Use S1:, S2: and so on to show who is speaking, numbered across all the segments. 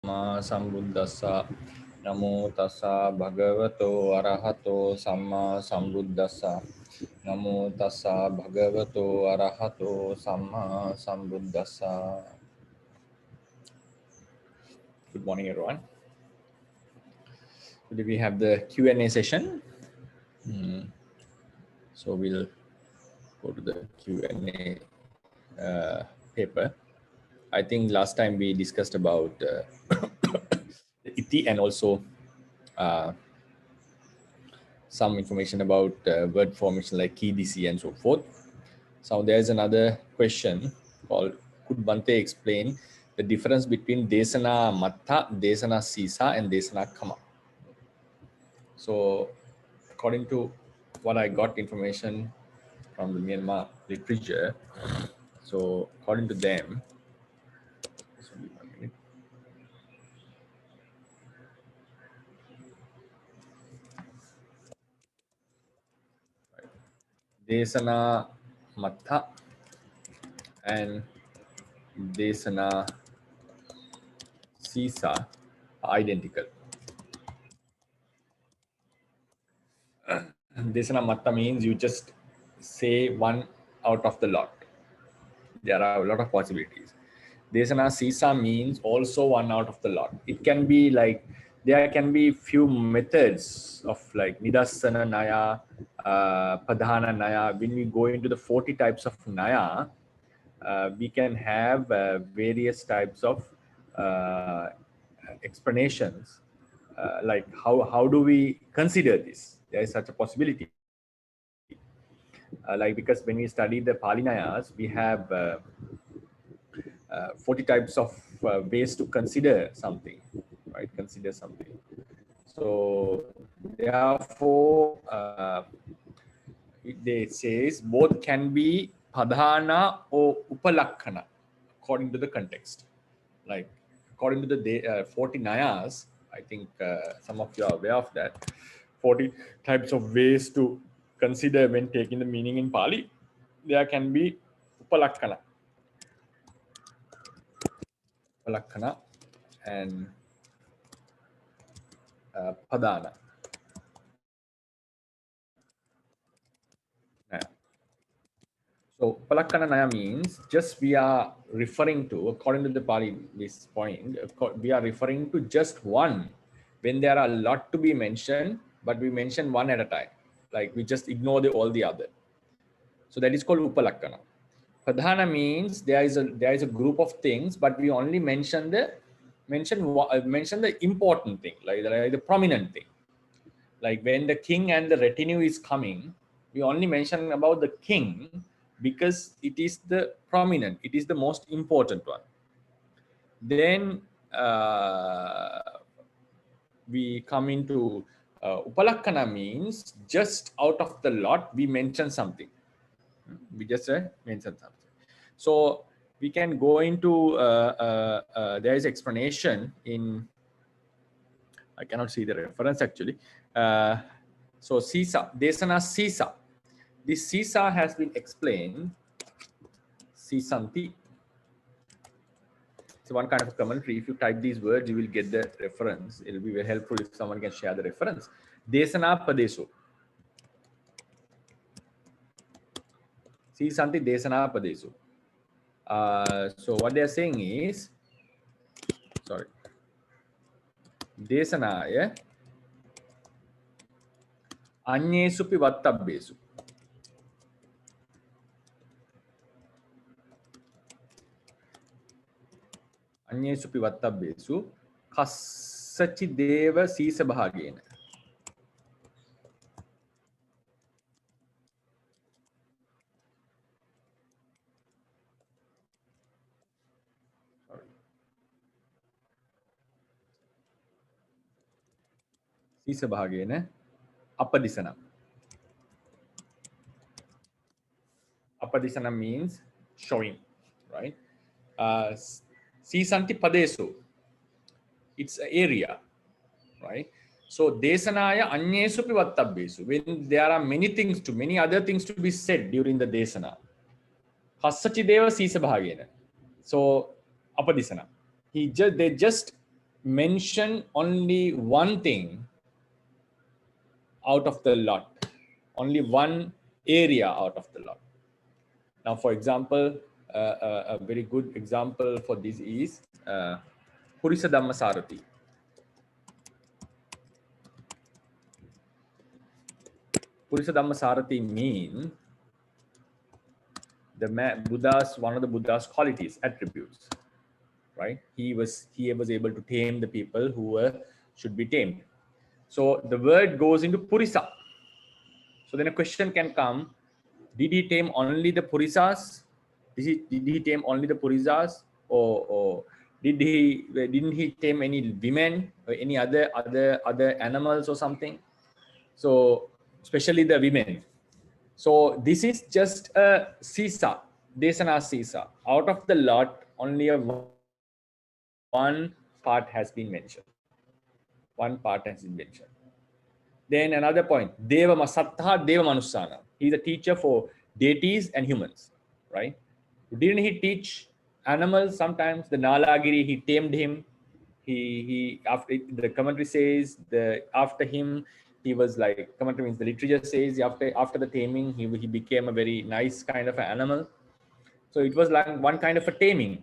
S1: sambuddhassa. Namo tassa bhagavato arahato samma sambuddhassa. Namo tassa bhagavato arahato samma sambuddhassa. Good morning, everyone. Today we have the Q&A session. So we'll go to the Q&A paper. I think last time we discussed about the iti and also some information about word formation like ki, disi, and so forth. So there's another question called, could Bhante explain the difference between desana matta, desana sisa, and desana kama? So according to what I got information from the Myanmar literature, so according to them, desana matta and desana sisa are identical. Desana matta means you just say one out of the lot. There are a lot of possibilities. Desana sisa means also one out of the lot. It can be like, there can be few methods of like nidassana naya, padhana naya. When we go into the 40 types of naya, we can have various types of explanations, like how do we consider this? There is such a possibility. Like, because when we study the Pāḷi Nayas, we have 40 types of ways to consider something, right? Consider something. So therefore, it says both can be padhana or upalakkana according to the context. Like according to the 40 nayas, I think some of you are aware of that. 40 types of ways to consider when taking the meaning in Pāli. There can be upalakkana and padhana. So upalakkana naya means just we are referring to, according to the Pāli, this point, we are referring to just one when there are a lot to be mentioned, but we mention one at a time. Like we just ignore all the other. So that is called upalakkana. Padhana means there is a group of things, but we only mention the important thing, like the prominent thing. Like when the king and the retinue is coming, we only mention about the king because it is the prominent, it is the most important one. Then we come into upalakkana means just out of the lot we mention something. We just mention something. So we can go into there is explanation in, I cannot see the reference actually. So sisa, desana sisa. This sisa has been explained. Sisanti. It's one kind of a commentary. If you type these words, you will get the reference. It will be very helpful if someone can share the reference. Desana padesu. Sisanti desana padesu. So what they are saying is, sorry, desanaya anyesupi vattabbesu. Anyesupi vattabbesu kassachi deva sisa bhagena. Sisa bhagena apadisana. Apadisana means showing, right? Sisanti padesu, it's an area, right? So desanaya anyesupi vattabbesu, when there are many other things to be said during the desana. Kassachi deva sisa bhagena. So apadisana. They just mention only one thing out of the lot, only one area out of the lot. Now, for example, a very good example for this is Purisa Dhammasarati. Purisa Dhammasarati means the Buddha's, one of the Buddha's qualities, attributes, right? He was able to tame the people who should be tamed. So the word goes into Purisa. So then a question can come: did he tame only the Purisas? Did he tame only the Purisas, or didn't he tame any women or any other animals or something? So especially the women. So this is just a sisa, desana sisa. Out of the lot, only one part has been mentioned. One part has been mentioned. Then another point, Deva Masattha Deva Manusana. He's a teacher for deities and humans, right? Didn't he teach animals sometimes? The Nalagiri, he tamed him. He after the commentary says after him he was like, commentary means the literature says after the taming he became a very nice kind of an animal. So it was like one kind of a taming.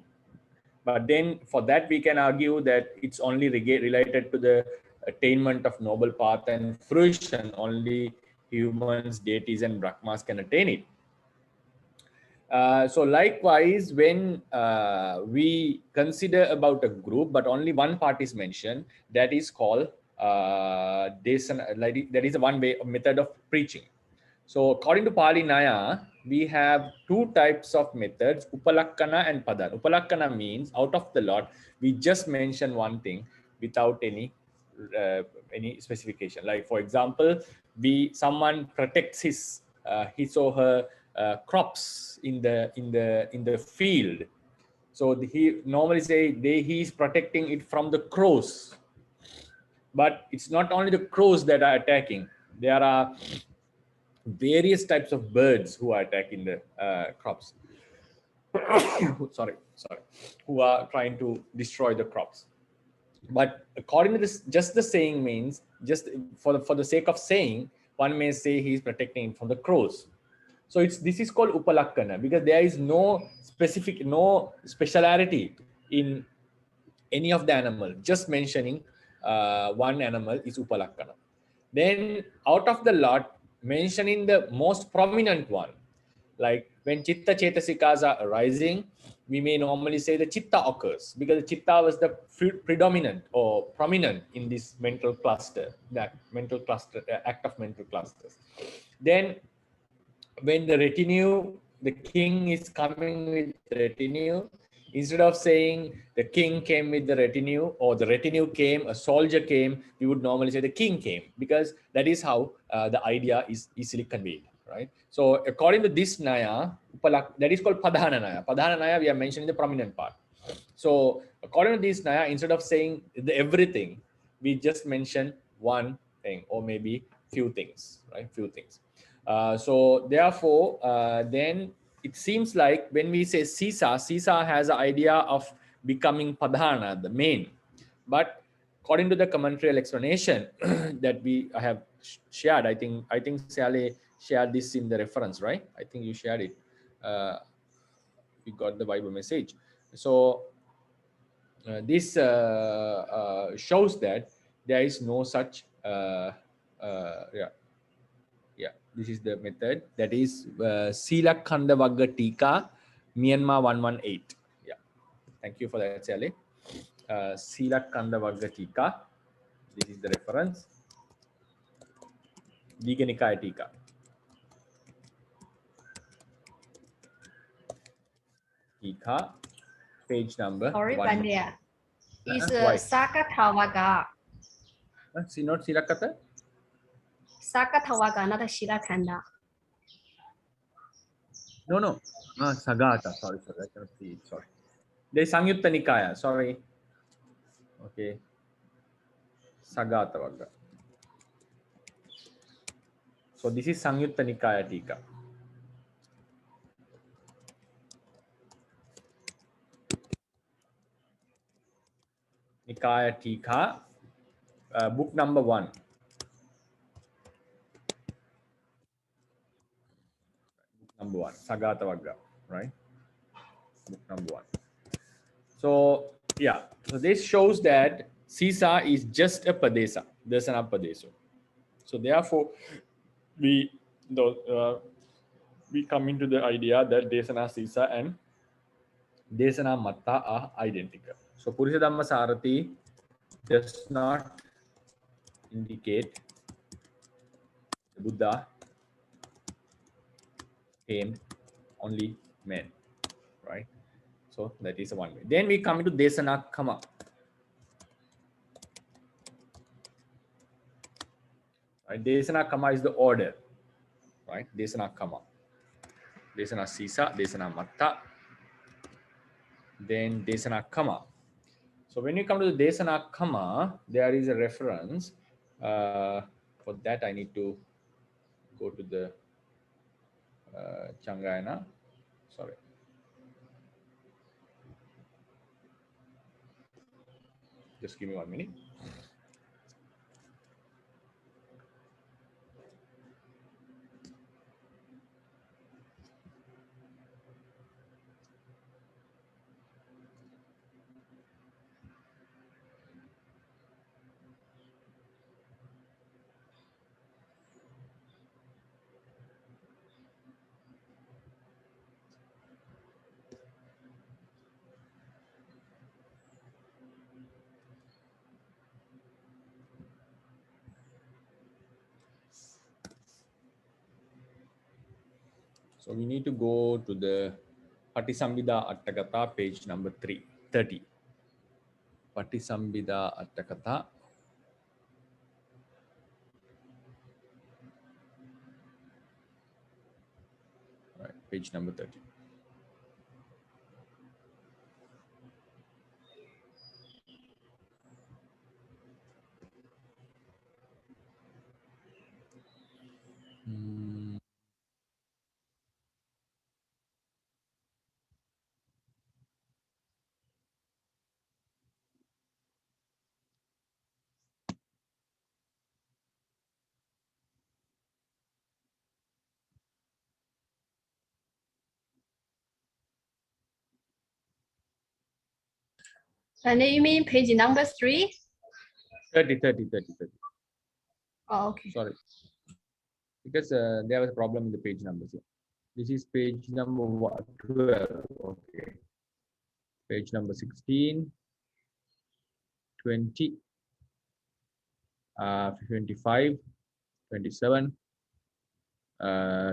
S1: But then for that we can argue that it's only related to the attainment of noble path and fruition. Only humans, deities and Brahmas can attain it. So likewise, when we consider about a group, but only one part is mentioned, that is called that is one way, method of preaching. So according to Pāḷi Naya, we have two types of methods, Upalakkana and Padana. Upalakkana means out of the lot, we just mention one thing without any specification. Like for example, someone protects his or her crops in the field. So he normally say he is protecting it from the crows. But it's not only the crows that are attacking. There are various types of birds who are attacking the crops. sorry, who are trying to destroy the crops. But according to this, just the saying means, just for the sake of saying, one may say he is protecting it from the crows. So this is called Upalakkana, because there is no speciality in any of the animal. Just mentioning one animal is Upalakkana. Then out of the lot, mentioning the most prominent one, like when Chitta Chetasikas are arising, we may normally say the Chitta occurs, because the Chitta was the predominant or prominent in this mental cluster, that mental cluster, act of mental clusters. Then when the retinue, the king is coming with the retinue, instead of saying the king came with the retinue or the retinue came, a soldier came, we would normally say the king came, because that is how the idea is easily conveyed, right? So according to this Naya, that is called Padhana Naya. Padhana Naya, we are mentioning the prominent part. So according to this Naya, instead of saying everything, we just mention one thing or maybe few things, right? Few things. So therefore, then it seems like when we say Sisa has an idea of becoming Padhana, the main. But according to the commentarial explanation that I have shared, I think Sally shared this in the reference, right? I think you shared it. We got the Bible message. So this shows that there is no such this is the method, that is Sila Khanda Vagga Tika, Myanmar 118. Yeah, thank you for that, Sally. Sila Khanda Vagga Tika, this is the reference. Dīgha Nikāya Tika. Tika, page number.
S2: Sorry, Bhante. Is Sakatavaga.
S1: See, not Silakata?
S2: Sakatavaga, not a Shilakhanda.
S1: No. Sagata. Sorry, I cannot see it. Sorry. There is Samyutta Nikāya. Sorry. Okay. Sagata Vagga. So this is Samyutta Nikāya Tika. Nikaya Tika, book number 1. Book number 1, Sagata Vagga, right? Book number 1. So yeah, so this shows that Sisa is just a Padesa, Desana Padeso. So therefore, we come into the idea that Desana Sisa and Desana Matta are identical. So Purusha Dhamma Sarathi does not indicate the Buddha tamed only men, right? So that is one way. Then we come into Desana Kama. Right? Desana Kama is the order, right? Desana Kama. Desana Sisa, Desana Matta, then Desana Kama. So when you come to the Desana Kama, there is a reference. For that, I need to go to the Changayana. Sorry. Just give me 1 minute. So we need to go to the Patisambhida Attakatha, page number 30. Patisambhida Attakatha. Right, page number 30.
S2: And you mean page number 3?
S1: 30.
S2: Oh, okay.
S1: Sorry. Because there was a problem in the page numbers here. This is page number 12. Okay. Page number 16, 20, 25, 27,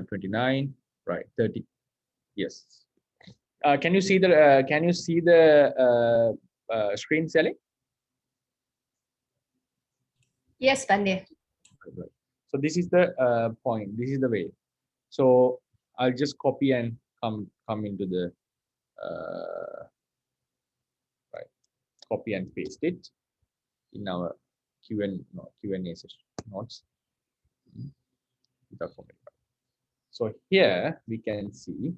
S1: 29, right, 30. Yes. Can you see the screen, Sally?
S2: Yes, Bhante.
S1: Right. So this is the point. This is the way. So I'll just copy and come into the right. Copy and paste it in our Q&A session notes. So here we can see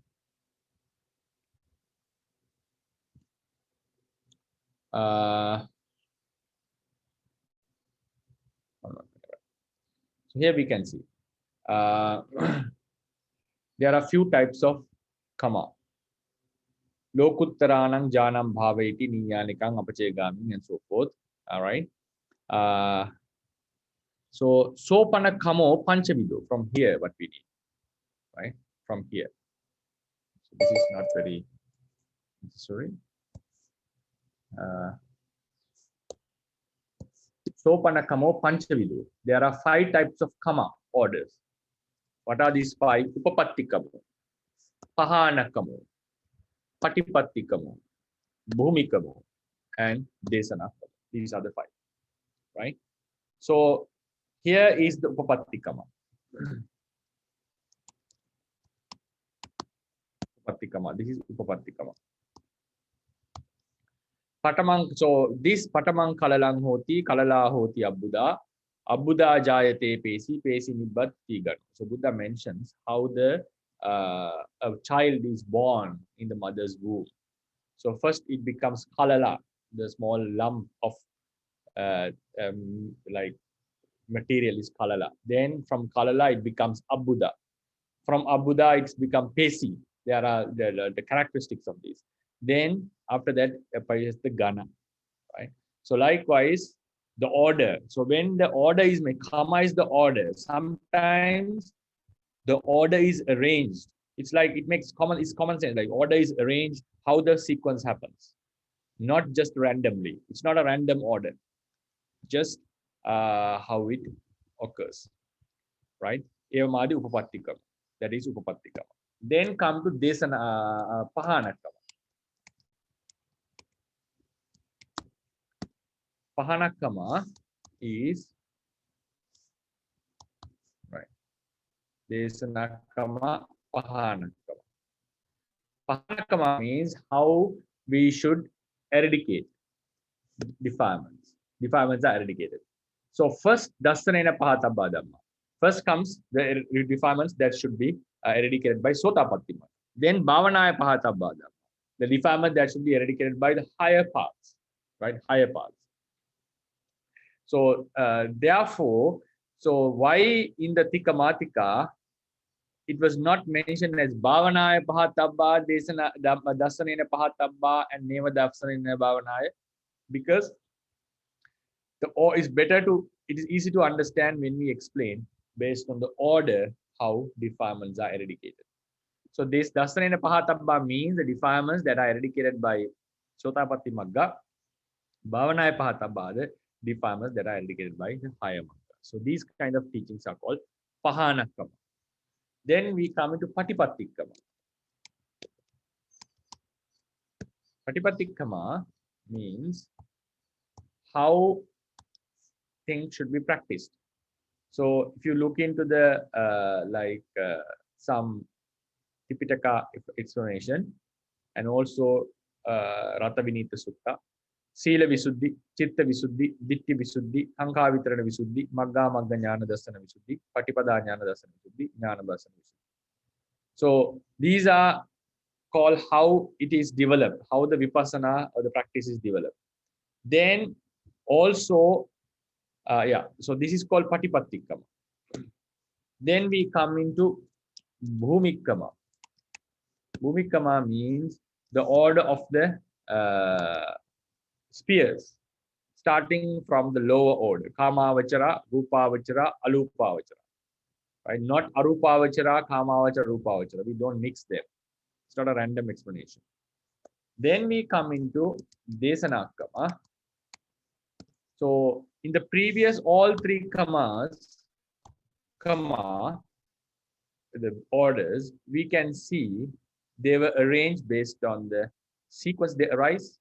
S1: so here we can see there are few types of kama. Lokuttaranam janam bhavaiti niyanikam apachegami and so forth. All right. So sopana kamo panchavido from here what we need, right? From here. So this is not very necessary. Sopana kamo panchavido. There are 5 types of kama orders. What are these 5? Upapattikamo, pahanakamo, patipattikamo, bhumikamo, and desanakamo. These are the 5, right? So here is the upapattikama. Upapattikama. This is upapattikama. Patamang. So this patamang kalalang hoti, kalala hoti abbuda. Abbuda jayate pesi, pesi nibbatti ganu. So Buddha mentions how the a child is born in the mother's womb. So first it becomes kalala, the small lump of like material is kalala. Then from kalala it becomes abuda. From abuda it's become pesi. There are the characteristics of these. Then after that appears the gana, right? So likewise the order. So when the order is made, kama is the order. Sometimes the order is arranged. It's like it makes it's common sense. Like order is arranged how the sequence happens, not just randomly. It's not a random order, just how it occurs, right? Evamadi upapattikama. That is upapattikama. Then come to desana pahanakama. Pahanakama is right. Desanakama pahanakama. Pahanakama means how we should eradicate defilements. Defilements are eradicated. So first, dasanena pahatabba dhamma. First comes the defilements that should be eradicated by sotapatti magga. Then bhavanaya pahatabba dhamma. The defilement that should be eradicated by the higher paths, right? Higher paths. So therefore, so why in the Tikamatika it was not mentioned as bhavanaya pahatabba, dasanena pahatabba, and neva dasanena bhavanaya? Because or is better to, it is easy to understand when we explain based on the order how defilements are eradicated. So this dasanena pahatabba means the defilements that are eradicated by sotapatti magga. Bhavanaya pahatabba, the defilements that are eradicated by the higher magga. So these kind of teachings are called pahanakama. Then we come into patipattikama. Patipattikama means how things should be practiced. So if you look into the some Tipitaka explanation and also Rata Vinita Sutta, Sila Visuddhi, Chitta Visuddhi, Ditti Visuddhi, Hanka Vitarana Visuddhi, Magga Magga Jnana Dasana Visuddhi, Patipada Jnana Dasana Visuddhi, Jnana Dasana Visuddhi. So these are called how it is developed, how the Vipassana or the practice is developed. Then also, so this is called Patipattikama. Then we come into Bhumikama. Bhumikama means the order of the spheres, starting from the lower order, Kamavachara, Rupavachara, Alupavachara. Right? Not Arupavachara, Kamavachara, Rupavachara. We don't mix them. It's not a random explanation. Then we come into Desanakama. So in the previous all three kamas, the orders, we can see they were arranged based on the sequence they arise,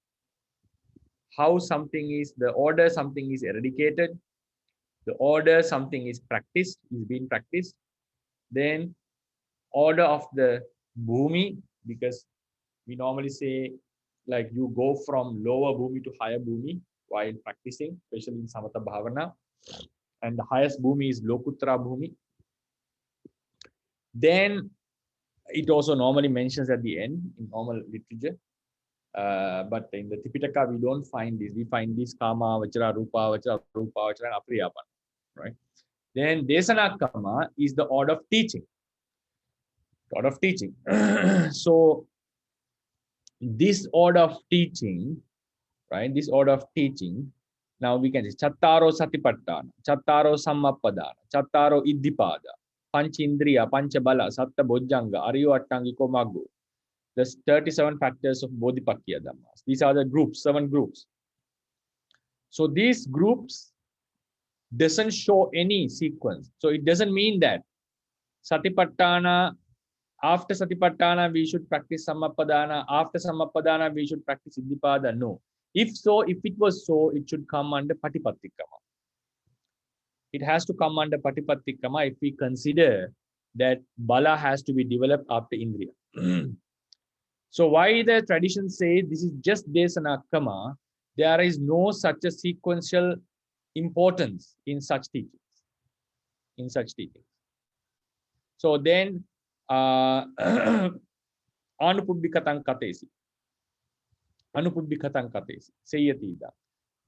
S1: how something is, the order something is eradicated, the order something is practiced, is being practiced, then order of the bhumi, because we normally say like you go from lower bhumi to higher bhumi while practicing, especially in samatha bhavana, and the highest bhumi is lokuttara bhumi. Then it also normally mentions at the end in normal literature, but in the Tipitaka we don't find this. We find this Kama Vachara, Rupa Vachara, and Apriyapana, right? Then Desanakama is the order of teaching. Order of teaching. So this order of teaching, right? This order of teaching. Now we can say Chattaro Satipattana, Chattaro Sammapadana, Chattaro Iddipada, Panchindriya, Panchabala, Satta Bojjanga, Ariyo Attangiko Maggu. There's 37 factors of Bodhipakya Dhammas. These are the groups, 7 groups. So these groups doesn't show any sequence. So it doesn't mean that Satipatthana, after Satipatthana we should practice Sammapadana, after Sammapadana we should practice Iddipada. No. If so, if it was so, it should come under Patipattikama. It has to come under Patipattikama if we consider that Bala has to be developed after Indriya. So why the tradition say this is just Desanakama, there is no such a sequential importance in such teachings. So then Anupubbikatang Katesi. Anupubbikatang Katesi. Sayatida.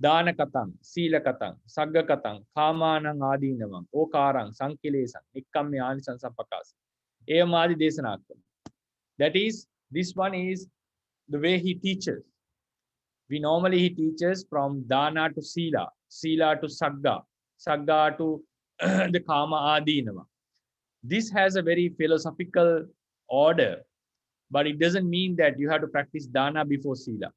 S1: Dāna katang, Sīla katang, Sagga katang, Kāmānaṁ ādīnavaṁ, Okāraṁ, Saṅkilēsaṁ, Nikkamme ānisaṁsaṁ Evamādi desanākkam. That is, this one is the way he teaches. He teaches from Dāna to Sīla, Sīla to Sagga, Sagga to the Kāma ādīnava. This has a very philosophical order, but it doesn't mean that you have to practice Dāna before Sīla.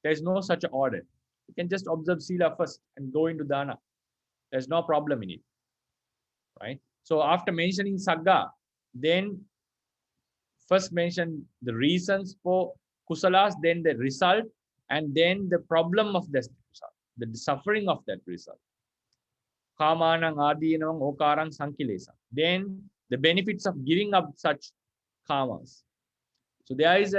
S1: There is no such order. You can just observe Sīla first and go into Dāna. There's no problem in it, right? So after mentioning Sagga, then first mention the reasons for kusalas, then the result, and then the problem of the result, the suffering of that result. Kāmānaṁ ādīnavaṁ okāraṁ saṅkilēsaṁ. Then the benefits of giving up such karmas. So there is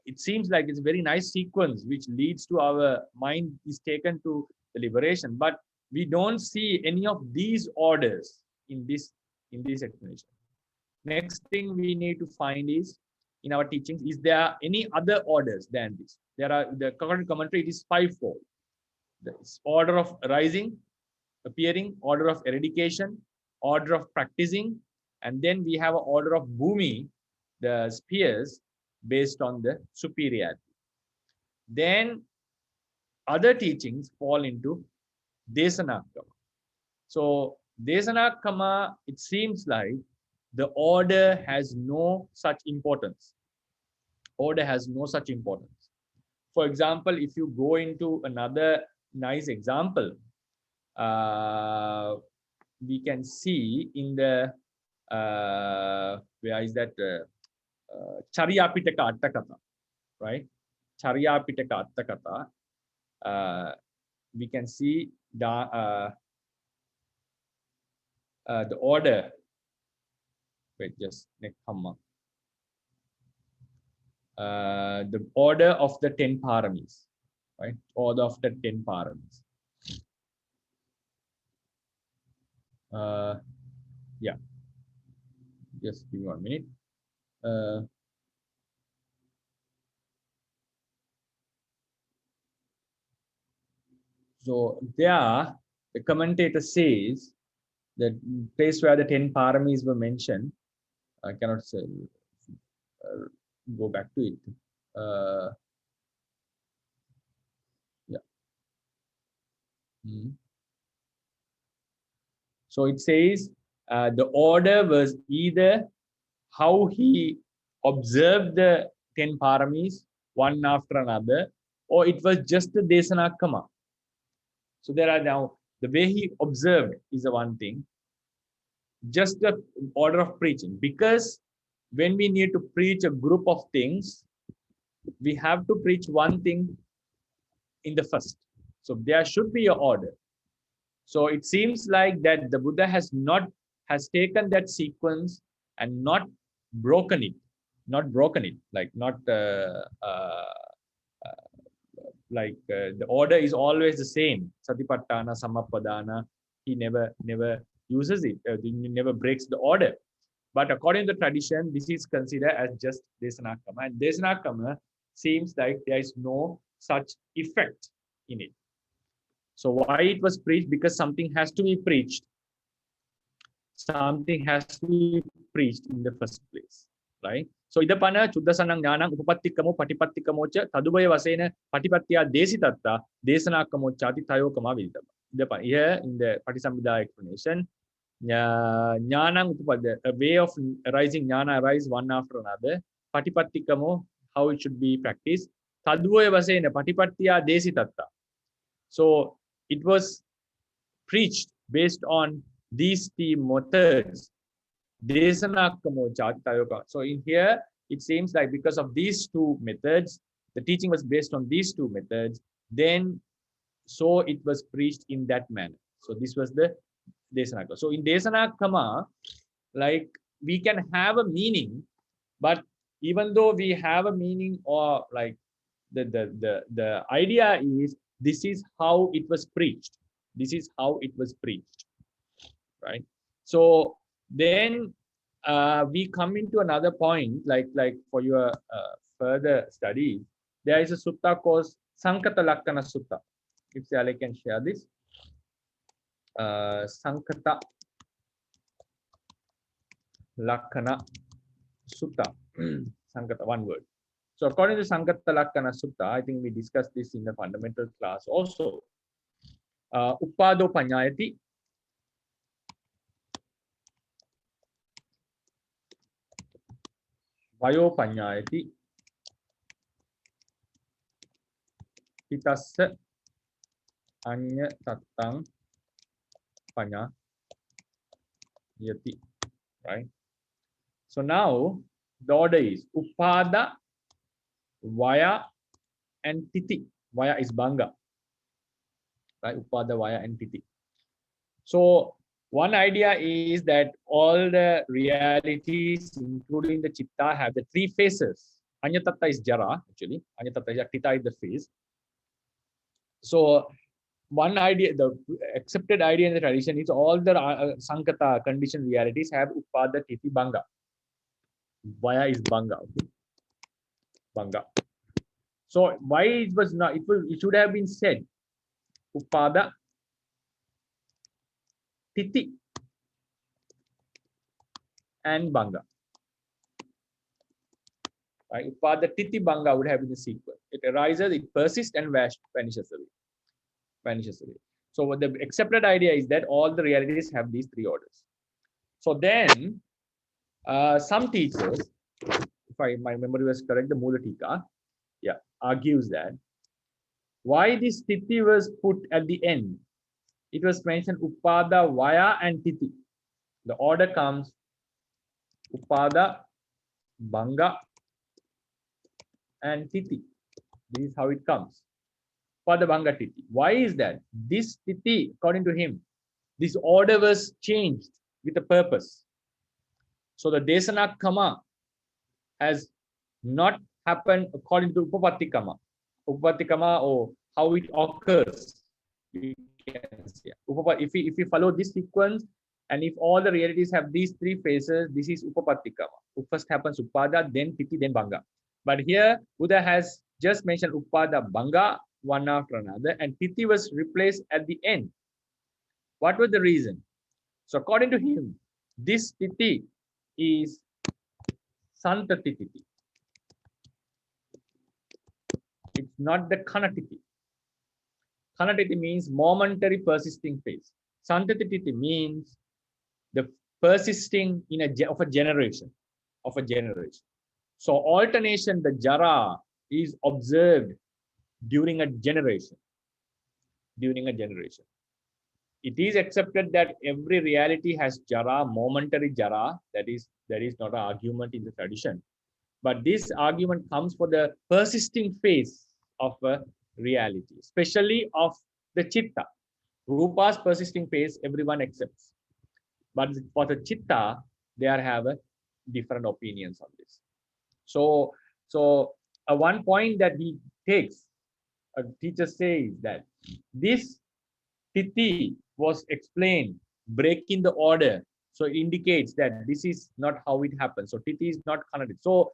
S1: it seems like it's a very nice sequence which leads to our mind is taken to the liberation, but we don't see any of these orders in this explanation. Next thing we need to find is, in our teachings, is there any other orders than this? There are, the current commentary, it is fivefold. The order of arising, appearing, order of eradication, order of practicing, and then we have an order of bhumi, the spheres, based on the superiority. Then other teachings fall into desanākkama. So desanākkama, it seems like the order has no such importance. Order has no such importance. For example, if you go into another nice example, we can see in the where is that Chariyapitaka Attakatha, right? Chariyapitaka Attakatha. We can see the order. Wait, just next hamma. The order of the 10 paramis, right? Order of the 10 paramis. Yeah. Just give me 1 minute. So there, the commentator says the place where the 10 paramis were mentioned. I cannot say, go back to it. Yeah. So it says the order was either how he observed the 10 paramis one after another, or it was just the desanākkama. So there are now, the way he observed is the one thing, just the order of preaching. Because when we need to preach a group of things, we have to preach one thing in the first. So there should be an order. So it seems like that the Buddha has taken that sequence and not broken it, like the order is always the same. Satipatthana, Samappadana, he never uses it, he never breaks the order. But according to the tradition, this is considered as just desanākkama. And desanākkama seems like there is no such effect in it. So why it was preached? Because something has to be preached. Something has to be preached in the first place, right? So idapana chuddasanang jnanang upapattikamo patipattikamo cha tadubaya vasena patipattiya desitatta desanākkamo chati tayokama viditama. Here in the Patisambhida explanation, jnanang upapadya, a way of arising jnana arise one after another. Patipattikamo, how it should be practiced. Tadubaya vasena patipattiya desitatta. So it was preached based on these three methods. Desanākkamo chati tayoka. So in here, it seems like because of these two methods, the teaching was based on these two methods, then so it was preached in that manner. So this was the desanākkama. So in desanākkama, like we can have a meaning, but even though we have a meaning, or like the idea is this is how it was preached. This is how it was preached, right? So then we come into another point, like for your further study, there is a sutta called Sankata Lakkana Sutta. if Pāḷi can share this. Sankata Lakkana Sutta. Sankata, one word. So according to Sankata Lakkana Sutta, I think we discussed this in the fundamental class also. Uppado Panyayati. Vayo Panyayati. Pitassa Anya Tattang Panyayati. Right? So now the order is Upada, Vaya, and Titi. Vaya is Banga. Right? Upada, Vaya, and Titi. So one idea is that all the realities, including the Chitta, have the three phases. Anyatatta is Jara, actually. Anyatatta is Tita is the phase. So one idea, the accepted idea in the tradition is all the Sankata conditioned realities have Upada, Titi, Banga. Vaya is Banga. Okay? Banga. So why it was not? It should have been said Upada, Titi, and Banga. Right? Upada, Titi, Banga would have been the sequence. It arises, it persists, and vanishes away. Vanishes away. So the accepted idea is that all the realities have these three orders. So then, some teachers, if my memory was correct, the Mulatika, argues that why this Titi was put at the end. It was mentioned Upada, Vaya, and Titi. The order comes Upada, Banga, and Titi. This is how it comes. Upada, Banga, Titi. Why is that? This Titi, according to him, this order was changed with a purpose. So the Desana Kama has not happened according to Upapatti Kama. Upapatti Kama, or how it occurs. We can see. If we follow this sequence, and if all the realities have these three phases, this is Upapatti Kama. First happens Upada, then Titi, then Banga. But here, Buddha has just mentioned Upada, Banga, one after another, and Titi was replaced at the end. What was the reason? So according to him, this Titi is Santati Titi. It's not the Kanatiti. Kanatiti means momentary persisting phase. Santati Titi means the persisting of a generation. So alternation, the Jara, is observed during a generation. It is accepted that every reality has Jara, momentary Jara. That is not an argument in the tradition. But this argument comes for the persisting phase of a reality, especially of the Chitta. Rupa's persisting phase, everyone accepts. But for the Chitta, they have different opinions on this. So one point that he takes, a teacher says that this Titi was explained, breaking the order. So it indicates that this is not how it happens. So Titi is not connected. So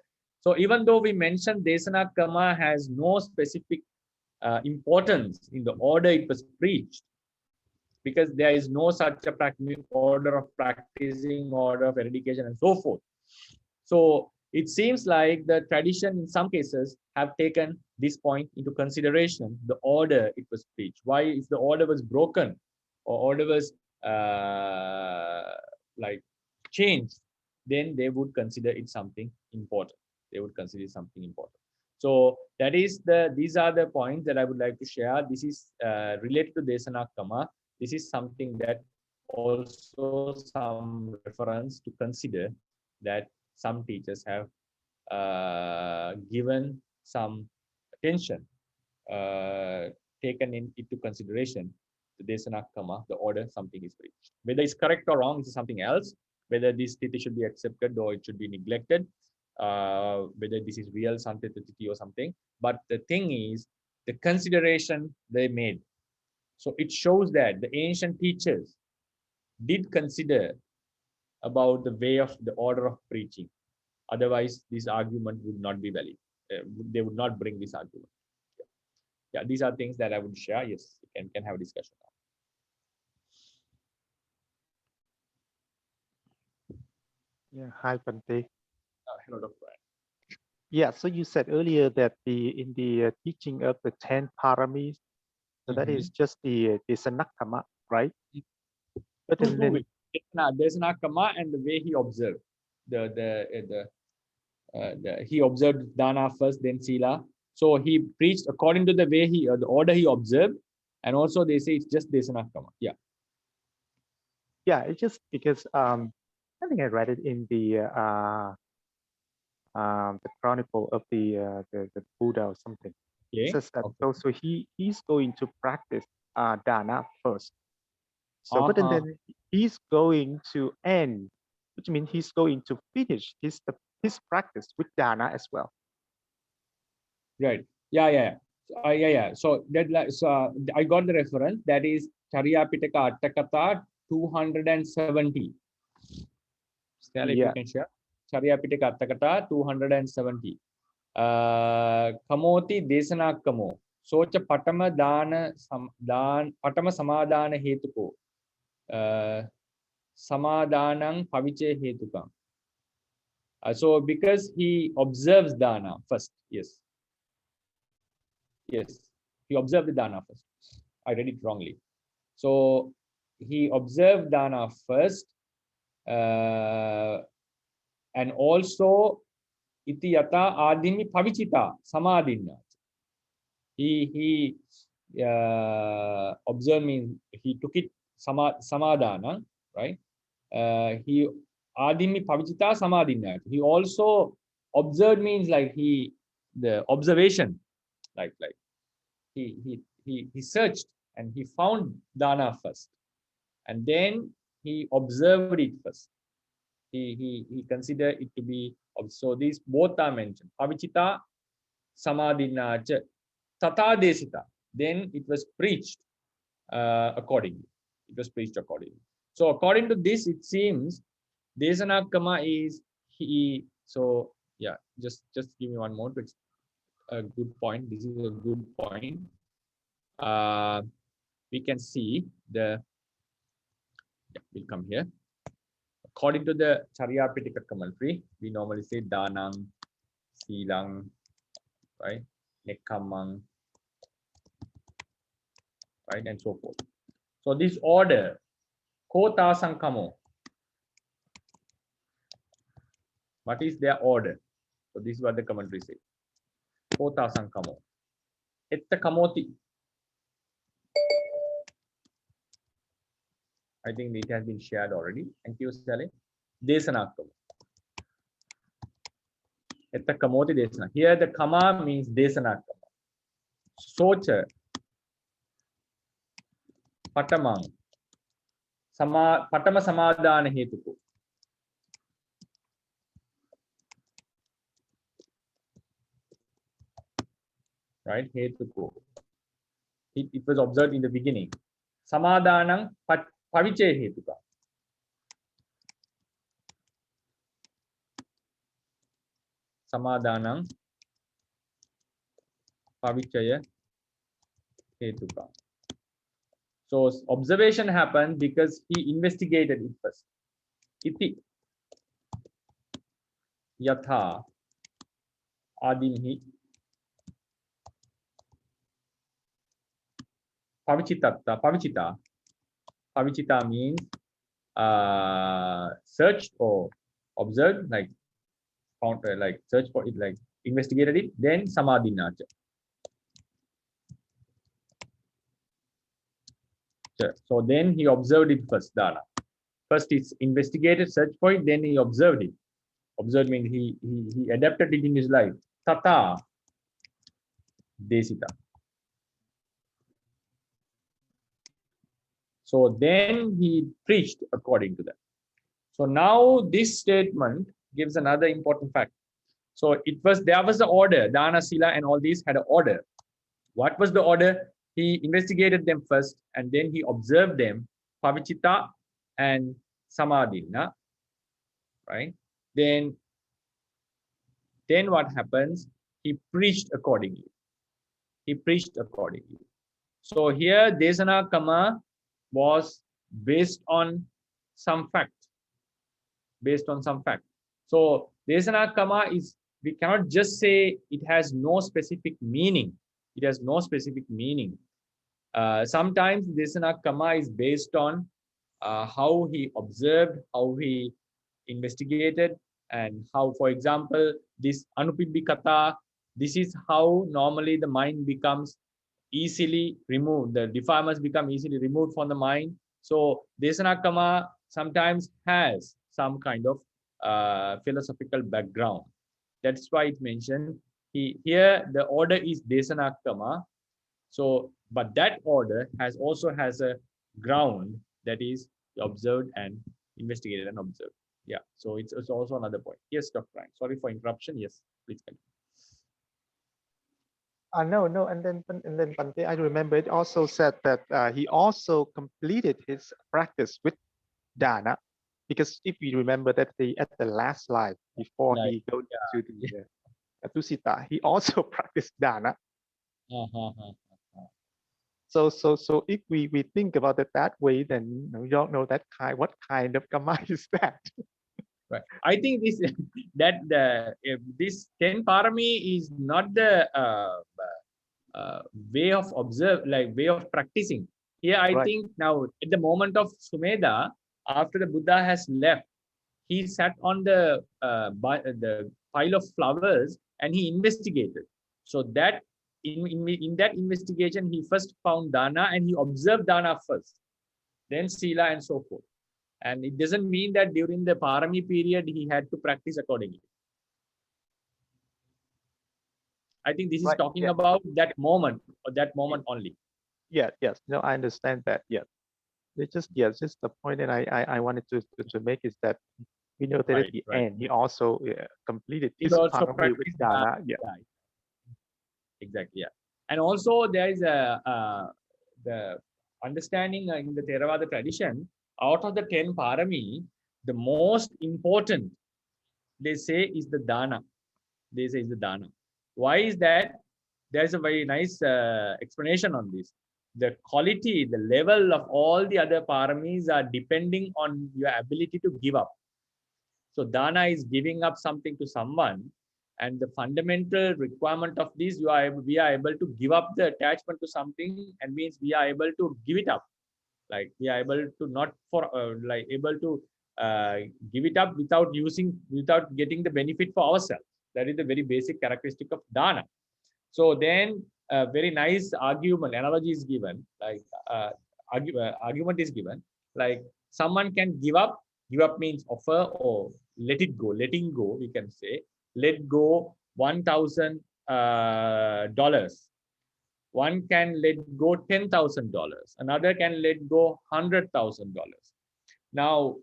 S1: even though we mentioned Desana Kama has no specific importance in the order it was preached, because there is no such a order of practicing, order of eradication, and so forth. So it seems like the tradition in some cases have taken this point into consideration, the order it was preached. Why, if the order was broken or order was like changed, then they would consider it something important. So that is these are the points that I would like to share. This is related to Desana Kama. This is something that also some reference to consider, that some teachers have given some attention, taken into consideration the Desana Kama, the order something is preached. Whether it's correct or wrong is something else. Whether this Titi should be accepted or it should be neglected, whether this is real Santati or something. But the thing is, the consideration they made. So it shows that the ancient teachers did consider about the way of the order of preaching. Otherwise, this argument would not be valid. They would not bring this argument. Yeah, these are things that I would share. Yes, you can have a discussion now.
S3: Yeah, hi Bhante.
S1: Hello, Dr.
S3: Yeah, so you said earlier that in the teaching of the 10 paramis, so that is just the Sanakama, right? But
S1: Two
S3: then
S1: ways. There's an akama and the way he observed. He observed dana first, then sila. So he preached according to the way the order he observed, and also they say it's just desanakama. Yeah.
S3: yeah, it's just because I think I read it in the chronicle of the Buddha or something.
S1: Okay.
S3: It says that
S1: Okay.
S3: so he's going to practice dana first. So but then he's going to end, which means he's going to finish his practice with dana as well.
S1: Right. Yeah. So I got the reference. That is Charyapitaka Attakatha 270. Still, if you can share. Charyapitaka Attakatha 270. Kamoti Desanakamo. Socha Patama Patama Samadana Hetuko. Samadanang Paviche Hetukam. So because he observes dana first, yes. Yes, he observed the dana first. I read it wrongly. So he observed dana first, and also iti yata adini pavichita samadina. He observed means he took it samadana, right? He adimi pavichita samadina. He also observed means like the observation, like he searched and he found dana first, and then he observed it first. He considered it to be. So these both are mentioned. Pavichita samadina cha tata desita. Then it was preached accordingly. It was preached accordingly. So according to this, it seems desanakama is he. So yeah, just give me one more. It's a good point. This is a good point. We can see we'll come here. According to the Charyapitaka commentary, we normally say danang, silang, right, nekkamang, right, and so forth. So this order, kota sankamo, what is their order? So this is what the commentary says. Kota sankamo. Etta kamoti. I think it has been shared already. Thank you, Sally. Desanakamo. Etta kamoti desana. Here the kama means desanakamo. Socha. Patamang. Patama samadana hetuko. Right? Hetuko. It was observed in the beginning. Samadanang paviche hetuka. Samadanang pavichaya hetuka. So observation happened because he investigated it first. Iti yatha adimhi pavichita. Pavichita means searched or observed, like found, like searched for it, like investigated it. Then samadhinacha. So then he observed it first, dana. First he investigated, searched for it, then he observed it. Observed means he adapted it in his life. Tata desita. So then he preached according to that. So now this statement gives another important fact. So there was the order, dana, sila, and all these had an order. What was the order? He investigated them first, and then he observed them, pavichita and samadhina, right? Then what happens? He preached accordingly. he preached accordingly. So here Desana Kama was based on some fact. Based on some fact. So Desana Kama is, we cannot just say it has no specific meaning. It has no specific meaning. Sometimes Desana Kama is based on how he observed, how he investigated, and how, for example, this Anupibbikata, this is how normally the mind becomes easily removed. The defilements become easily removed from the mind. So Desana Kama sometimes has some kind of philosophical background. That's why it's mentioned. Here the order is Desana Kama. So, but that order also has a ground, that is observed and investigated and observed. Yeah. So it's also another point. Yes, Dr. Ryan. Sorry for interruption. Yes, please continue.
S3: No, and then Bhante, I remember it also said that he also completed his practice with Dana, because if we remember that at the last slide before he goes to the Tusita, he also practiced Dana. So if we think about it that way, then we don't know what kind of Kama is that.
S1: Right. I think this this 10 parami is not the way of way of practicing. Here, I think now at the moment of Sumedha, after the Buddha has left, he sat on the pile of flowers and he investigated. So that in that investigation, he first found Dana and he observed Dana first, then Sila and so forth. And it doesn't mean that during the Parami period, he had to practice accordingly. I think this is talking about that moment, or that moment only.
S3: Yes. No, I understand that. Yes. It's just the point that I wanted to make is that we know that at the end he also completed his parami with Dana. Yeah.
S1: Exactly. Yeah. And also there is the understanding in the Theravada tradition, out of the 10 parami, the most important, they say, is the dana. They say is the dana. Why is that? There's a very nice explanation on this. The quality, the level of all the other paramis are depending on your ability to give up. So dana is giving up something to someone, and the fundamental requirement of this, we are able to give up the attachment to something, and means we are able to give it up. Like we are able to able to give it up without getting the benefit for ourselves. That is the very basic characteristic of dana. So then a very nice analogy is given, like argument is given, like someone can give up means offer or letting go, we can say, let go $1,000. One can let go $10,000. Another can let go $100,000. Now,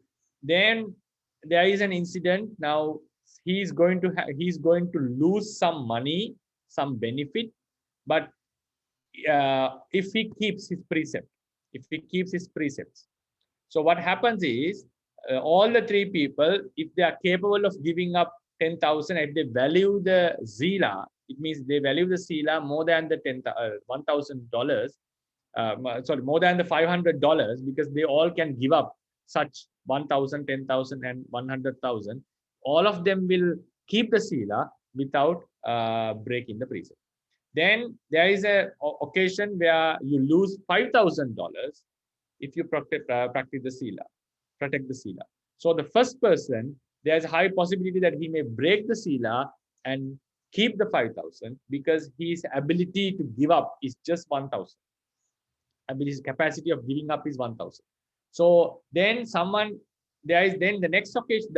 S1: then there is an incident. Now he's going to lose some money, some benefit, but if he keeps his precepts, so what happens is all the three people, if they are capable of giving up 10,000, if they value the zila, it means they value the sila more than the $1,000. More than the $500, because they all can give up such 1,000, 10,000, and 100,000. All of them will keep the sila without breaking the precept. Then there is a occasion where you lose $5,000 if you protect the sila. So the first person, there's a high possibility that he may break the sila and keep the 5,000, because his ability to give up is just 1,000. I mean, his capacity of giving up is 1,000. So then there is the next occasion,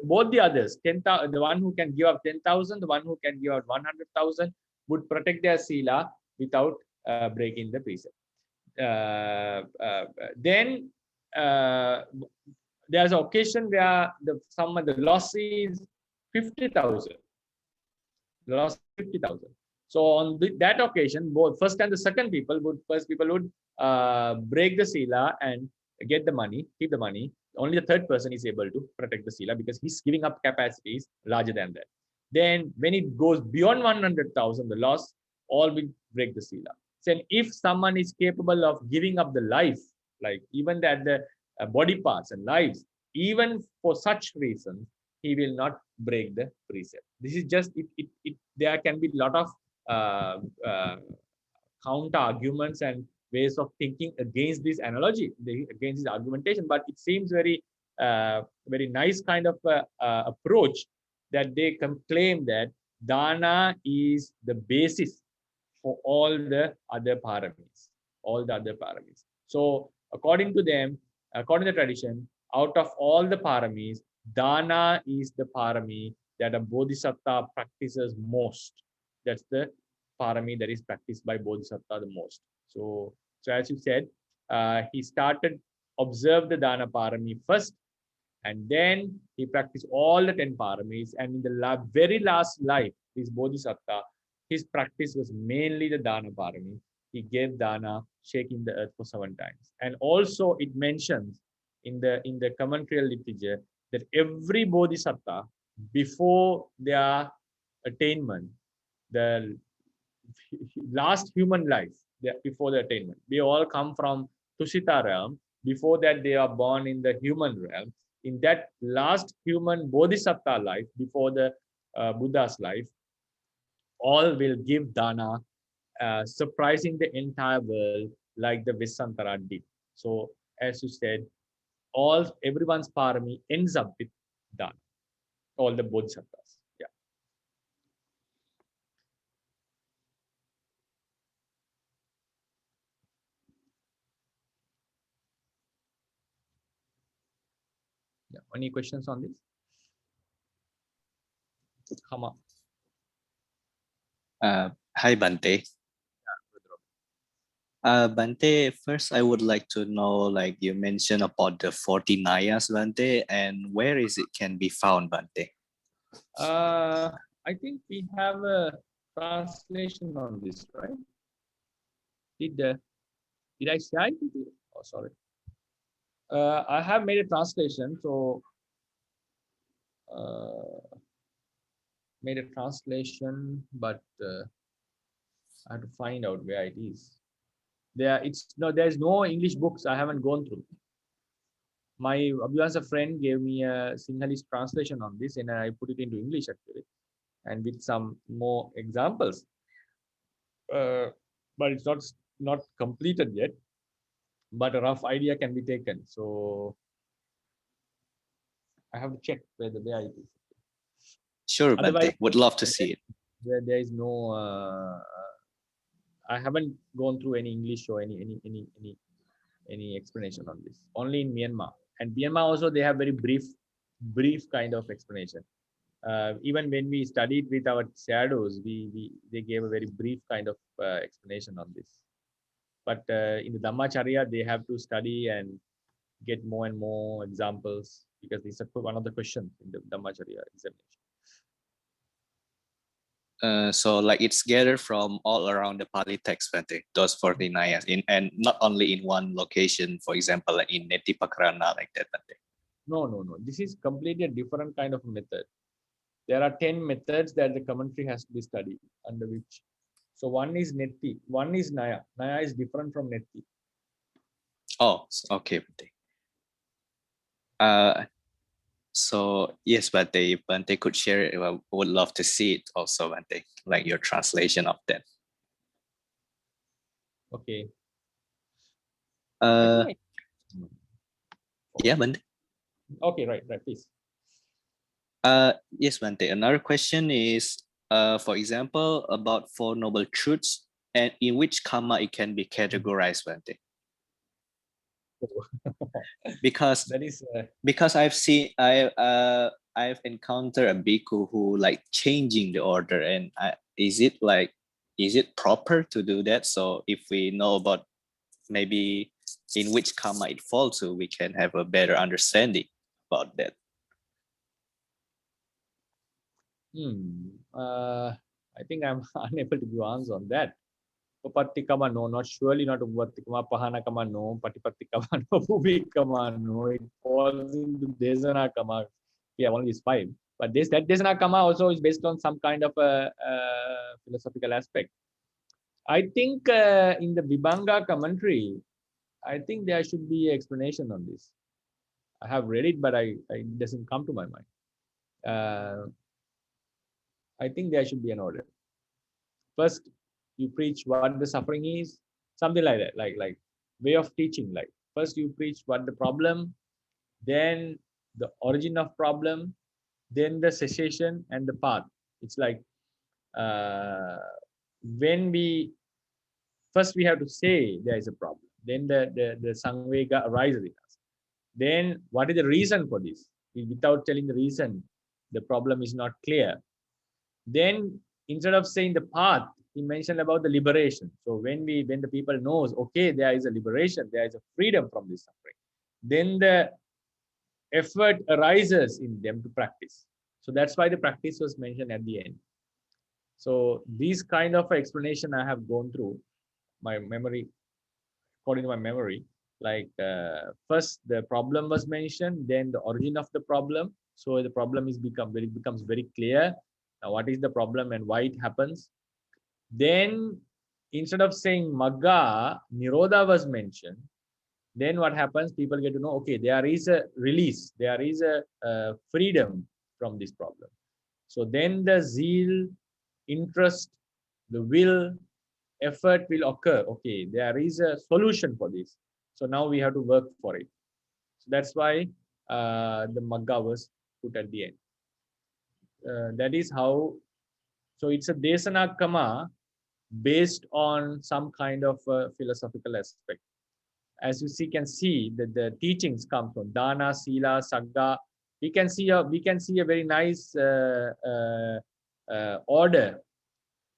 S1: both the others, 10,000, the one who can give up 10,000, the one who can give up 100,000 would protect their sila without breaking the precept. Then there's an occasion where the loss is 50,000. The loss is 50,000. So on that occasion, both first and the second people would break the sila and get the money, keep the money. Only the third person is able to protect the sila, because he's giving up capacities larger than that. Then when it goes beyond 100,000, the loss, all will break the sila. So if someone is capable of giving up the life, like even that the body parts and lives, even for such reasons, he will not break the precept. This is just there can be a lot of counter arguments and ways of thinking against this analogy, against this argumentation, but it seems very nice kind of approach that they can claim that dana is the basis for all the other paramis. So according to them, according to the tradition, out of all the paramis, dana is the parami that a bodhisattva practices most. That's the parami that is practiced by bodhisattva the most. So as you said, he started observe the dana parami first, and then he practiced all the 10 paramis. And in the very last life, this bodhisattva, his practice was mainly the dana parami. He gave dana, shaking the earth for 7 times. And also it mentions in the commentary literature that every bodhisattva, before their attainment, the last human life, before the attainment, they all come from Tushita realm. Before that, they are born in the human realm. In that last human bodhisattva life, before the Buddha's life, all will give dana, surprising the entire world like the Vissantara did. So as you said, everyone's parami ends up with dana, all the bodhisattvas. Yeah. Yeah. Any questions on this? Come up.
S4: Hi, Bhante. Bhante, first I would like to know, like you mentioned about the 40 Nayas, Bhante, and where is it can be found, Bhante?
S1: I think we have a translation on this, right? Did I share it with you? Oh, sorry. I have made a translation, so but I have to find out where it is. There's no English books. I haven't gone through. My Abhyasa friend gave me a Sinhalese translation on this, and I put it into English actually, and with some more examples. But it's not completed yet. But a rough idea can be taken. So I have to check where it is.
S4: Sure, Bhante. Would love to see it.
S1: There is no. I haven't gone through any English or any explanation on this. Only in Myanmar, and Myanmar also they have very brief kind of explanation. Even when we studied with our shadows, they gave a very brief kind of explanation on this. But in the Dhammacharya, they have to study and get more and more examples, because this is one of the questions in the Dhammacharya examination.
S4: So like it's gathered from all around the Pāli text, Bhante, those 40 Nayas, and not only in one location, for example, like in Netipakarana, like that, Bhante.
S1: No. This is completely a different kind of method. There are 10 methods that the commentary has to be studied, under which. So one is Neti, one is Naya. Naya is different from Neti.
S4: Oh, okay, Bhante. So yes, Bhante, if Bhante could share it, I would love to see it also, Bhante, like your translation of that.
S1: Okay.
S4: Yeah, Bhante.
S1: Okay, right, please.
S4: Yes, Bhante. Another question is, for example, about 4 noble truths, and in which karma it can be categorized, Bhante. Because that is because I've encountered a bhikkhu who like changing the order, and is it proper to do that? So if we know about maybe in which karma it falls to, we can have a better understanding about that.
S1: I think I'm unable to give answer on that. Upattikama, no, not surely not Upattikama. Pahanakama, no. Patipattikama, no. Bhubikama, no. It falls into Desana Kama. Yeah, only is 5. But that Desana Kama also is based on some kind of a philosophical aspect. I think in the Vibhanga commentary, I think there should be an explanation on this. I have read it, but it doesn't come to my mind. I think there should be an order. First, you preach what the suffering is, something like that, like way of teaching. Like first you preach what the problem, then the origin of problem, then the cessation and the path. It's like when we first we have to say there is a problem, then the Samvega arises in us. Then what is the reason for this? Without telling the reason, the problem is not clear. Then instead of saying the path, he mentioned about the liberation. So when the people knows, okay, there is a liberation, there is a freedom from this suffering, then the effort arises in them to practice. So that's why the practice was mentioned at the end. So these kind of explanation I have gone through my memory, according to my memory. Like first the problem was mentioned, then the origin of the problem. So the problem becomes very clear. Now what is the problem and why it happens? Then instead of saying Magga, Nirodha was mentioned. Then what happens? People get to know, okay, there is a release, there is a freedom from this problem. So then the zeal, interest, the will, effort will occur. Okay, there is a solution for this. So now we have to work for it. So that's why the Magga was put at the end. That is how. So it's a Desana Kama based on some kind of philosophical aspect. As you can see that the teachings come from Dana, Sila, Sagga. We can see a very nice order,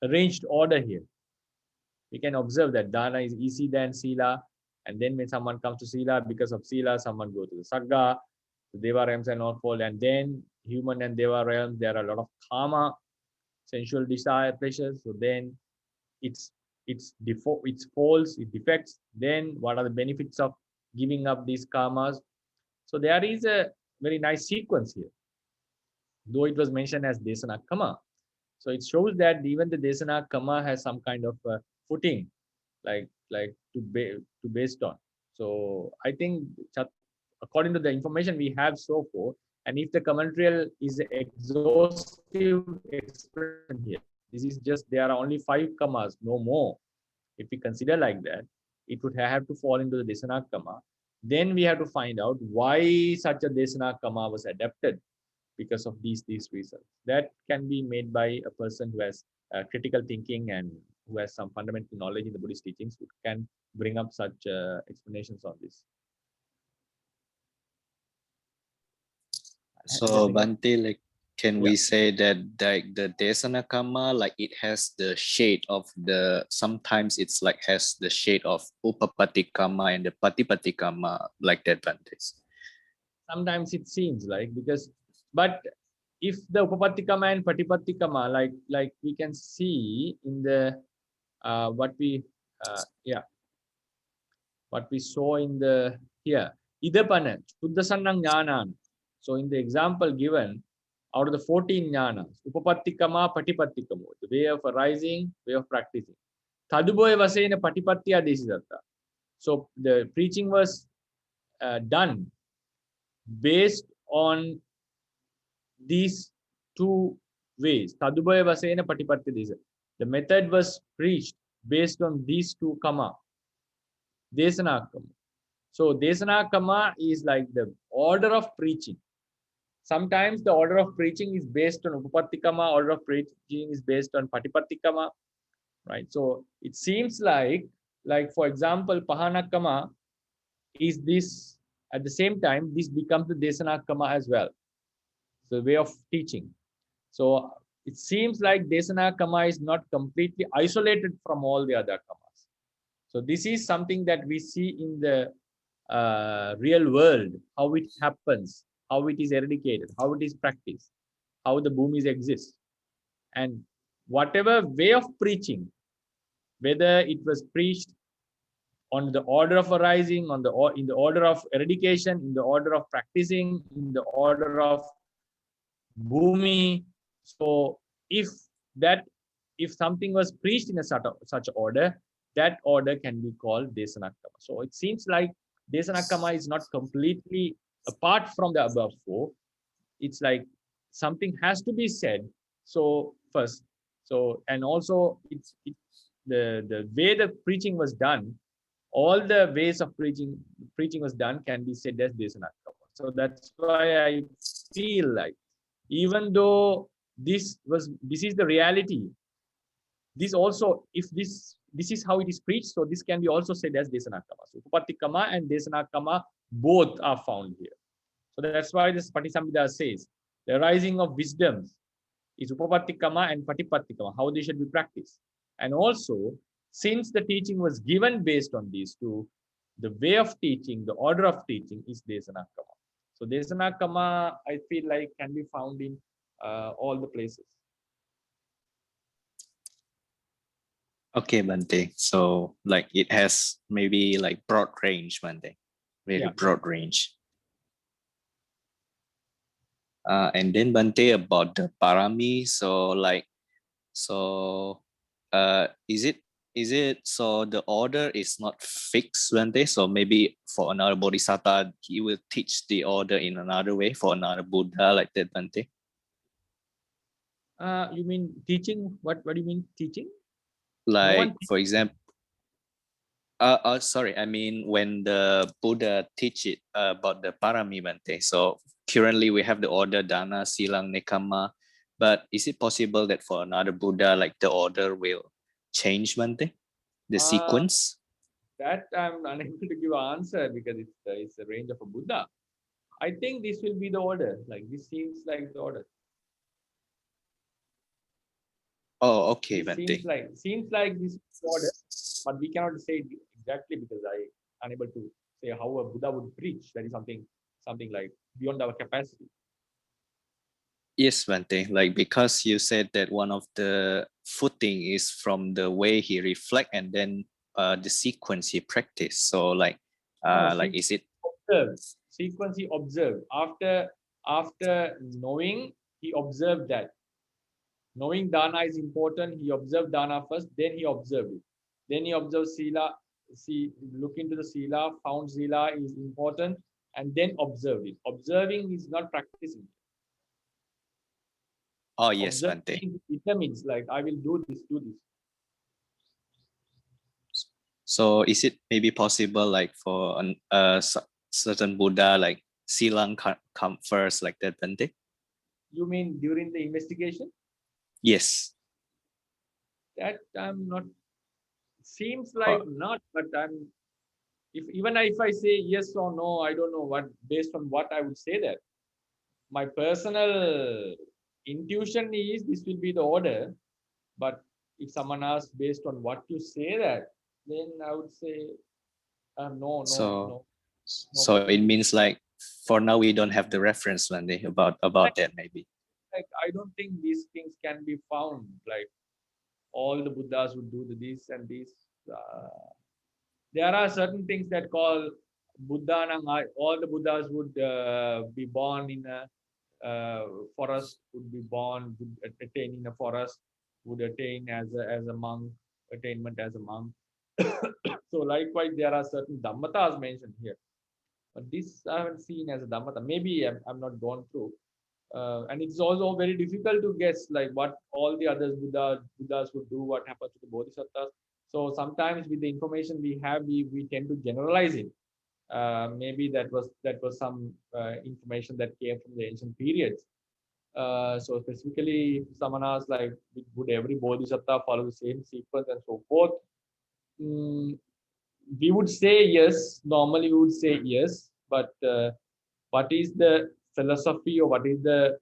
S1: arranged order here. We can observe that Dana is easy than Sila, and then when someone comes to Sila, because of Sila, someone go to the Sagga, the Deva realms and all fall, and then human and Deva realms, there are a lot of karma, sensual desire, pleasures. So then it falls, it defects. Then what are the benefits of giving up these karmas? So there is a very nice sequence here, though it was mentioned as Desana Kama. So it shows that even the Desana Kama has some kind of footing, like to based on. So I think according to the information we have so far, and if the commentarial is an exhaustive expression here, this is just, there are only 5 kamas, no more. If we consider like that, it would have to fall into the Desana Kama. Then we have to find out why such a Desana Kama was adapted because of these reasons. That can be made by a person who has critical thinking and who has some fundamental knowledge in the Buddhist teachings, who can bring up such explanations on this.
S4: So Bhante, like, can we say that the Desana Kama, like it has the shade of the, sometimes it's like has the shade of Upapati Kama and the Patipati Kama, like that, Bhante?
S1: Sometimes it seems like, because, but if the Upapati Kama and Patipati Kama, like we can see in the what we saw in the here, Idapana, Suddhasannang Jnanan. So in the example given, out of the 14 jnanas, Upapatti Kama, Patipatti Kama, the way of arising, way of practicing. Taduboya Vasena Patipattiya Desidatta. So the preaching was done based on these 2 ways. Taduboya Vasena Patipatti Desidatta. The method was preached based on these 2 kama. Desana Kama. So Desana Kama is like the order of preaching. Sometimes the order of preaching is based on Upapatti Kama, order of preaching is based on Patipatti Kama, right? So it seems like for example, Pahana Kama is this, at the same time, this becomes the Desana Kama as well. So way of teaching. So it seems like Desana Kama is not completely isolated from all the other Kamas. So this is something that we see in the real world, how it happens, how it is eradicated, how it is practiced, how the bhumis exist. And whatever way of preaching, whether it was preached on the order of arising, in the order of eradication, in the order of practicing, in the order of bhumi. So if that if something was preached in a such order, that order can be called Desanakama. So it seems like Desanakama is not completely apart from the above four. It's like something has to be said. So first, so and also it's the way the preaching was done, all the ways of preaching was done can be said as Desanakama. So that's why I feel like even though this is the reality, this also, if this is how it is preached, so this can be also said as Desanakama. So Upapattikama and Desanakama both are found here. So that's why this Patisambhida says the rising of wisdoms is Upapattikama and Patipattikama, how they should be practiced. And also, since the teaching was given based on these two, the way of teaching, the order of teaching is Desanakama. So Desanakama, I feel like, can be found in all the places.
S4: Okay, Bhante. So like it has maybe like broad range, Bhante. Very broad range. And then Bhante, about the parami. So is it so the order is not fixed, Bhante? So maybe for another bodhisattva, he will teach the order in another way, for another Buddha, like that, Bhante?
S1: You mean teaching? What do you mean teaching?
S4: Like, for example, sorry, I mean when the Buddha teach it about the parami, Bhante. So currently we have the order Dana, Silang, Nekama, but is it possible that for another Buddha, like the order will change, Bhante? The sequence?
S1: That I'm unable to give an answer because it's the range of a Buddha. I think this will be the order. Like this seems like the order.
S4: Oh, okay, Bhante.
S1: Seems like this order, but we cannot say it exactly because I unable to say how a Buddha would preach. That is something like beyond our capacity.
S4: Yes, Bhante. Like because you said that one of the footing is from the way he reflect and then the sequence he practice. So like like is it
S1: observed? Sequence he observed after knowing, he observed that. Knowing dana is important, he observed dana first, then he observed it. Then he observed sila, look into the sila, found sila is important, and then observed it. Observing is not practicing.
S4: Oh, yes, Bhante.
S1: Determines like I will do this.
S4: So is it maybe possible like for a certain Buddha, like silang come first, like that, Bhante?
S1: You mean during the investigation?
S4: Yes.
S1: That I'm not. Seems like not, but if I say yes or no, I don't know what, based on what I would say that. My personal intuition is this will be the order, but if someone asks based on what you say that, then I would say no.
S4: So it means like for now we don't have the reference, Bhante, about that maybe.
S1: Like I don't think these things can be found. Like all the Buddhas would do this and this. There are certain things that call Udāna. All the Buddhas would be born in a forest, would be born, would attain in a forest, would attain as a monk, attainment as a monk. So likewise, there are certain Dhammatas mentioned here. But this I haven't seen as a Dhammata. Maybe I'm not gone through. And it's also very difficult to guess like what all the others Buddhas would do, what happens to the Bodhisattvas. So sometimes with the information we have, we tend to generalize it. Maybe that was some information that came from the ancient periods. So specifically, if someone asks like, would every Bodhisattva follow the same sequence and so forth? We would say yes. Normally, we would say yes. But what is the philosophy or what is the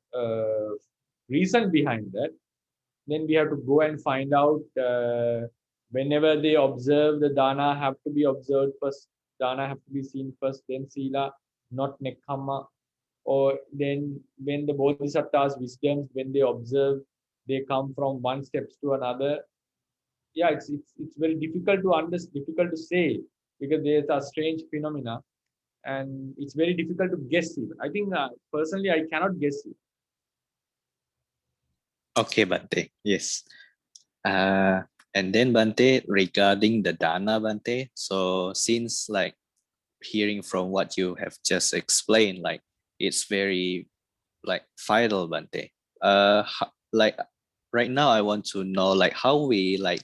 S1: reason behind that? Then we have to go and find out. Whenever they observe, the dana have to be observed first. Dana have to be seen first, then sila, not nekhamma. Or then when the bodhisattvas wisdoms, when they observe, they come from one steps to another. Yeah, it's very difficult to understand, difficult to say, because there's a strange phenomena, and it's very difficult to guess even. I think personally I cannot guess it.
S4: Okay, Bhante. Yes. And then Bhante, regarding the dana, Bhante, so since like hearing from what you have just explained, like it's very like vital, Bhante. Like right now I want to know like how we like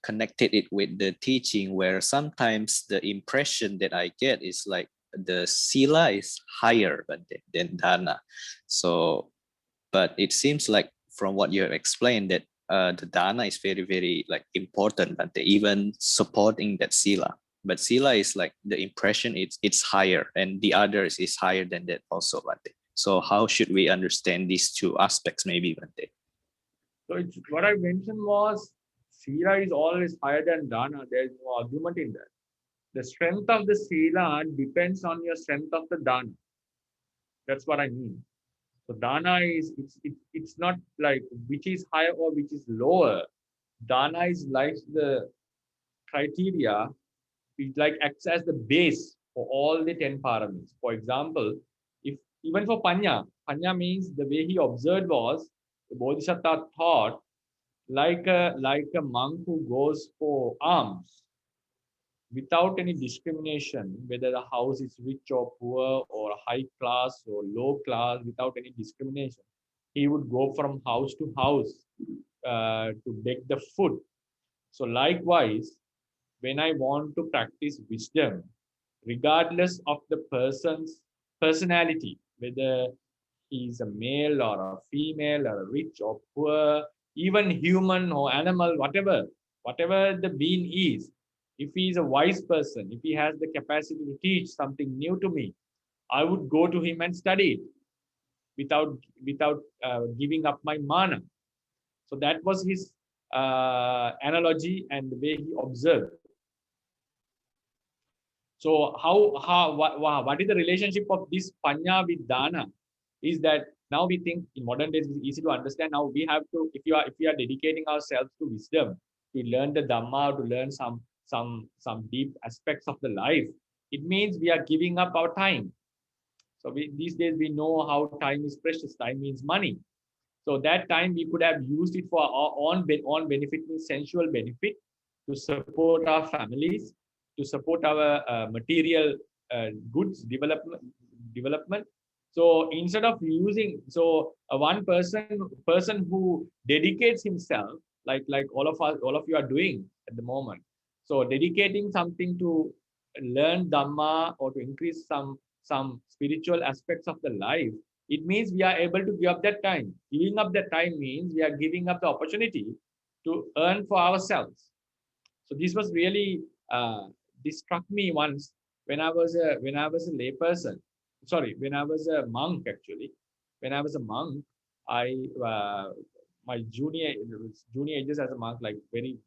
S4: connected it with the teaching, where sometimes the impression that I get is like the sila is higher than dana. So, but it seems like from what you have explained that the dana is very, very like important, but even supporting that sila. But sila is like the impression it's higher, and the others is higher than that also, Bhante. So how should we understand these two aspects, maybe, Bhante?
S1: So what I mentioned was sila is always higher than dana. There is no argument in that. The strength of the sila depends on your strength of the dana. That's what I mean. So dana is it's not like which is higher or which is lower. Dana is like the criteria. It like acts as the base for all the 10 paramis. For example, if even for panya means the way he observed was the bodhisattva thought like a monk who goes for alms without any discrimination, whether the house is rich or poor or high class or low class, without any discrimination. He would go from house to house to beg the food. So likewise, when I want to practice wisdom, regardless of the person's personality, whether he's a male or a female or a rich or poor, even human or animal, whatever the being is, if he is a wise person, if he has the capacity to teach something new to me, I would go to him and study it without giving up my mana. So that was his analogy and the way he observed. So what is the relationship of this panya with dana? Is that now we think in modern days it's easy to understand. Now we have to, if we are dedicating ourselves to wisdom, to learn the dhamma, to learn some deep aspects of the life, it means we are giving up our time. So these days we know how time is precious. Time means money. So that time we could have used it for our own benefit, sensual benefit, to support our families, to support our material goods development. So instead of using, so one person who dedicates himself, like all of you are doing at the moment. So dedicating something to learn dhamma or to increase some spiritual aspects of the life, it means we are able to give up that time. Giving up that time means we are giving up the opportunity to earn for ourselves. So this was really this struck me once when I was a lay person. Sorry, when I was a monk actually. When I was a monk, my junior ages as a monk, like very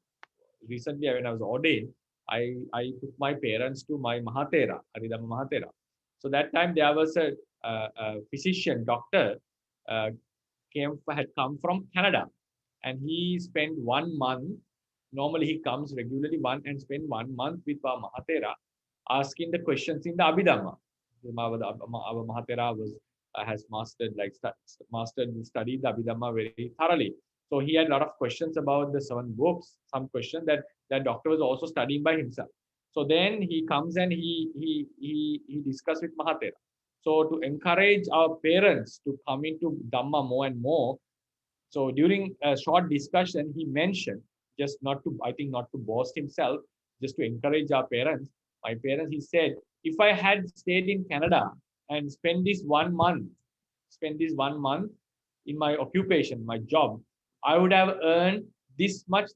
S1: recently when I was ordained, I took my parents to my Mahatera, Haridhamma Mahatera. So that time there was a physician, doctor, had come from Canada, and he spent 1 month. Normally he comes regularly and spend 1 month with our Mahatera, asking the questions in the Abhidhamma. Our Mahatera has mastered and studied the Abhidhamma very thoroughly. So he had a lot of questions about the 7 books, some questions that doctor was also studying by himself. So then he comes and he discussed with Mahatera. So to encourage our parents to come into Dhamma more and more, so during a short discussion, he mentioned, just not to boast himself, just to encourage our parents. My parents, he said, if I had stayed in Canada and spent this 1 month in my occupation, my job, I would have earned this much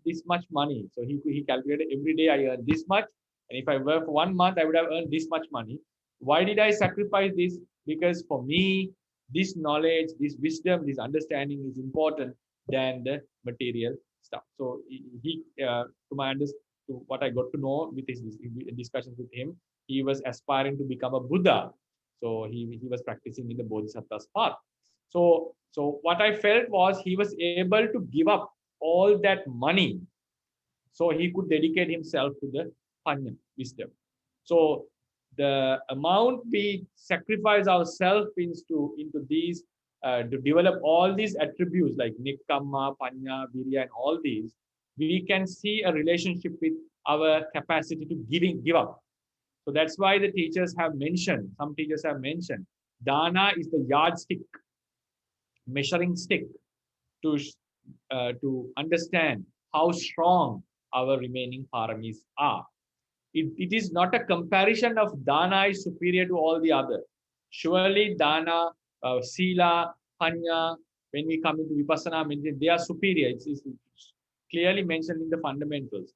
S1: money. So he calculated every day I earn this much. And if I work for 1 month, I would have earned this much money. Why did I sacrifice this? Because for me, this knowledge, this wisdom, this understanding is important than the material stuff. So to what I got to know with his discussions with him, he was aspiring to become a Buddha. So he was practicing in the Bodhisattva's path. So what I felt was he was able to give up all that money so he could dedicate himself to the Panya, wisdom. So the amount we sacrifice ourselves into these to develop all these attributes like Nikkamma, Panya, Virya, and all these, we can see a relationship with our capacity to give up. So that's why the teachers have mentioned, some teachers have mentioned, Dana is the yardstick, measuring stick to understand how strong our remaining paramis are. It is not a comparison of Dana is superior to all the other. Surely Dana, Sila, Panya, when we come into Vipassana, they are superior. It's clearly mentioned in the fundamentals.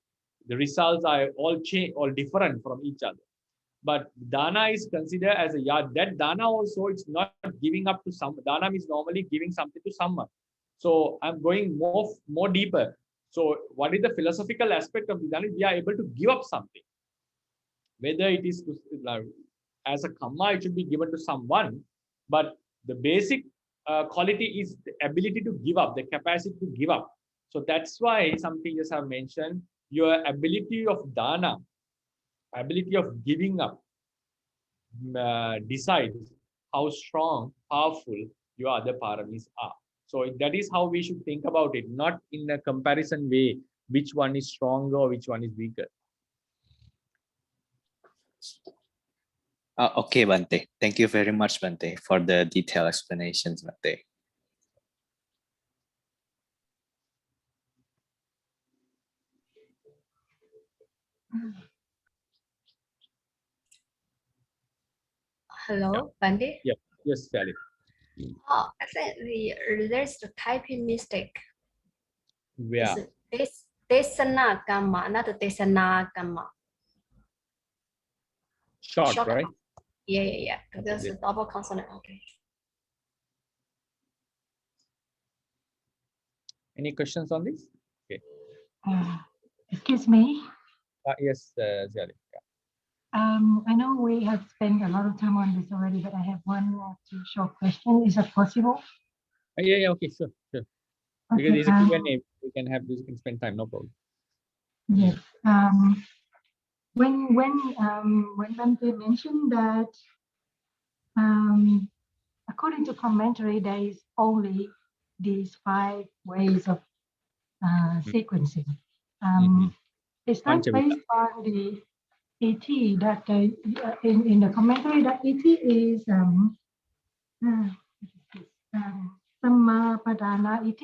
S1: The results are all different from each other. But Dana is considered as a yard. That Dana also, it's not giving up to some. Dana is normally giving something to someone. So I'm going more deeper. So what is the philosophical aspect of the Dana? We are able to give up something. Whether it is as a kamma, it should be given to someone, but the basic quality is the ability to give up, the capacity to give up. So that's why some teachers have mentioned your ability of dana, ability of giving up, decides how strong, powerful your other paramis are. So that is how we should think about it, not in a comparison way, which one is stronger or which one is weaker.
S4: Okay, Bhante. Thank you very much, Bhante, for the detailed explanations, Bhante.
S2: Hello, Bhante.
S1: Yeah. Yes, Pāḷi.
S2: Oh, I think there's the typing mistake.
S1: Where?
S2: It's Desana Gamma, not the Desana Gamma.
S1: Short,
S2: Short.
S1: right?
S2: Yeah. There's a double consonant. Okay.
S1: Any questions on this? Okay.
S5: Excuse me.
S1: Yes, Pāļi.
S5: I know we have spent a lot of time on this already, but I have one or two short question. Is that possible?
S1: Yeah, okay, sure. Because
S5: Okay,
S1: it's a Q&A, we can have this, we can spend time, no problem.
S5: yes. When Bhante mentioned that according to commentary, there is only these 5 ways of sequencing. Is that based on the ET that in the commentary that ET is Sammapadana ET?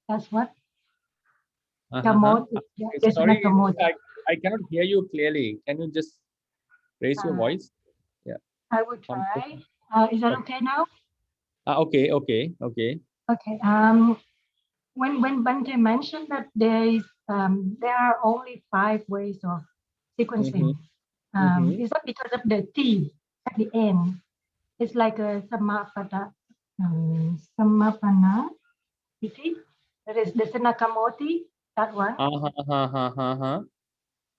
S5: That's what?
S1: Sorry, I cannot hear you clearly. Can you just raise your voice? Yeah.
S5: I will try. Is that okay now?
S1: Okay.
S5: Okay. When Bhante mentioned that there are only 5 ways of sequencing, is that because of the T at the end? It's like a Sammapada, Sammapana iti. That is the Sanakamoti, that one.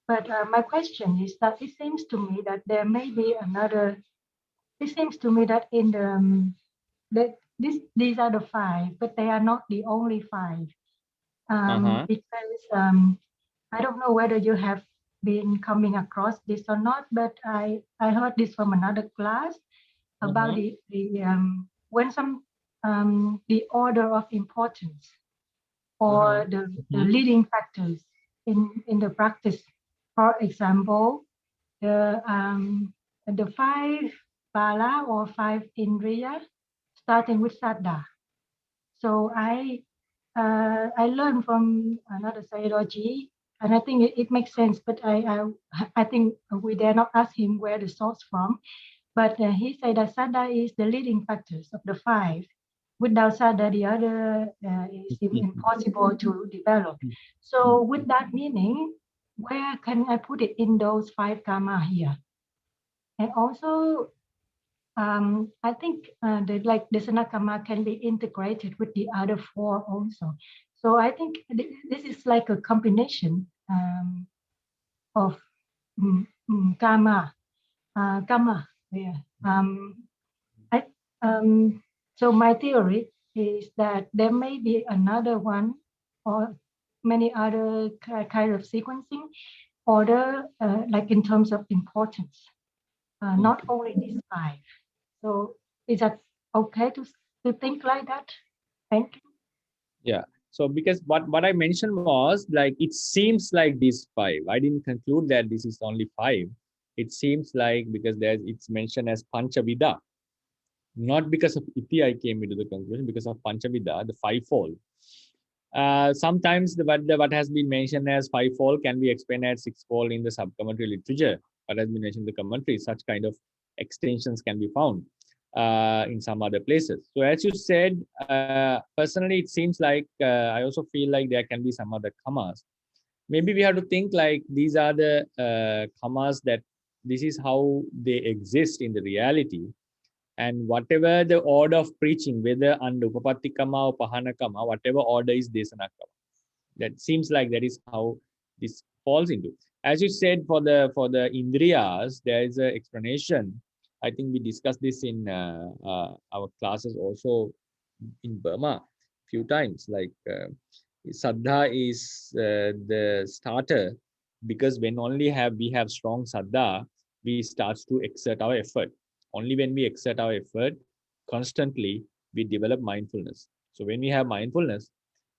S5: But my question is that it seems to me that there may be another. It seems to me that in the these are the 5, but they are not the only 5. Because I don't know whether you have been coming across this or not, but I heard this from another class about the when some the order of importance or the leading factors in the practice. For example, the 5 Pāla or 5 Indriya, starting with Saddha. So I learned from another Sayadaw, and I think it makes sense. But I think we dare not ask him where the source from. But he said that Saddha is the leading factors of the 5. Without Saddha, the other is impossible to develop. So with that meaning, where can I put it in those 5 karma here? And also, I think the Sanakama can be integrated with the other 4 also. So I think this is like a combination of karma. Yeah. So my theory is that there may be another one or many other kind of sequencing order, like in terms of importance, not only these 5. So is that okay to to think like that. Thank you.
S1: Yeah. So because what I mentioned was like it seems like these five. I didn't conclude that this is only five. It seems like because it's mentioned as Panchavida. Not because of iti I came into the conclusion, because of Panchavida, the fivefold. Sometimes what has been mentioned as fivefold can be explained as sixfold in the sub-commentary literature. What has been mentioned in the commentary, such kind of extensions can be found in some other places. So as you said, personally, it seems like I also feel like there can be some other commas. Maybe we have to think like these are the commas that this is how they exist in the reality. And whatever the order of preaching, whether under Upapattikama or Pahanakama, whatever order is Desanakama, that seems like that is how this falls into. As you said, for the Indriyas, there is an explanation. I think we discussed this in our classes also in Burma a few times. Like Saddha is the starter, because when only we have strong Saddha, we start to exert our effort. Only when we exert our effort constantly, we develop mindfulness. So when we have mindfulness,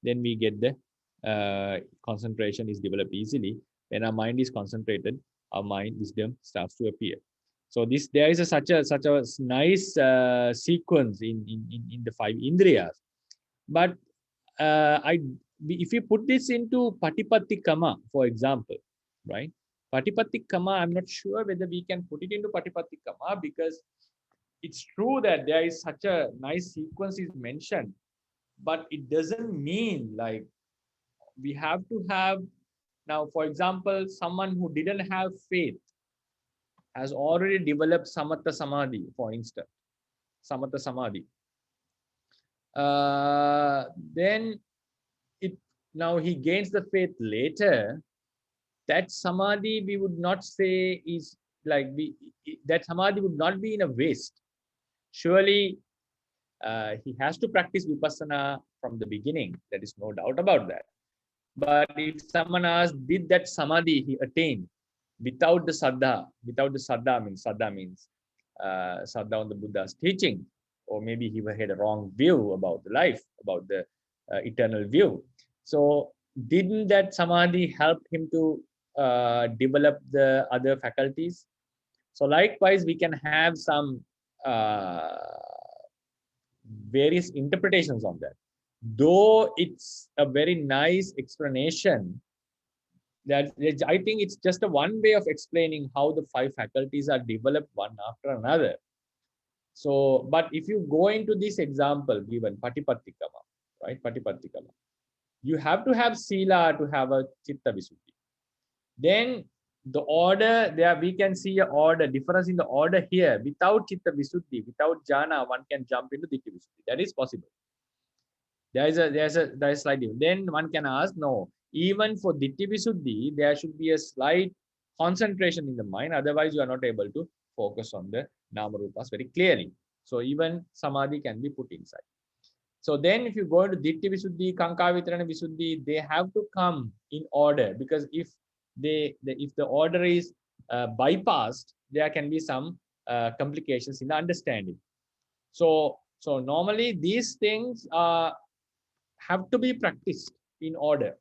S1: then we get the concentration is developed easily. When our mind is concentrated, our mind wisdom starts to appear. So there is such a nice sequence in the five indriyas. But if you put this into Patipattikama, for example, right? Patipattikama, I'm not sure whether we can put it into Patipattikama, because it's true that there is such a nice sequence is mentioned, but it doesn't mean like we have to have. Now, for example, someone who didn't have faith has already developed Samatha Samadhi, for instance, Samatha Samadhi. Then now he gains the faith later. That Samadhi we would not say is like that Samadhi would not be in a waste. Surely he has to practice Vipassana from the beginning. There is no doubt about that. But if someone asks, did that Samadhi he attained without the Saddha? Without the Saddha means Saddha on the Buddha's teaching, or maybe he had a wrong view about the life, about the eternal view. So didn't that Samadhi help him to develop the other faculties? So likewise, we can have some various interpretations of that. Though it's a very nice explanation, that I think it's just a one way of explaining how the five faculties are developed one after another. So, but if you go into this example given, Patipattikama, right? Patipattikama, you have to have Sila to have a Chitta Visuddhi. Then the order, there we can see a order, difference in the order here. Without Chitta Visuddhi, without Jhana, one can jump into Ditti Visuddhi. That is possible. There is slight difference. Then one can ask, no, even for Ditti Visuddhi, there should be a slight concentration in the mind. Otherwise, you are not able to focus on the Nama Rupas very clearly. So even Samadhi can be put inside. So then if you go into Ditti Visuddhi, Kanka Vitarana Visuddhi, they have to come in order, because if the order is bypassed, there can be some complications in the understanding. So normally these things have to be practiced in order.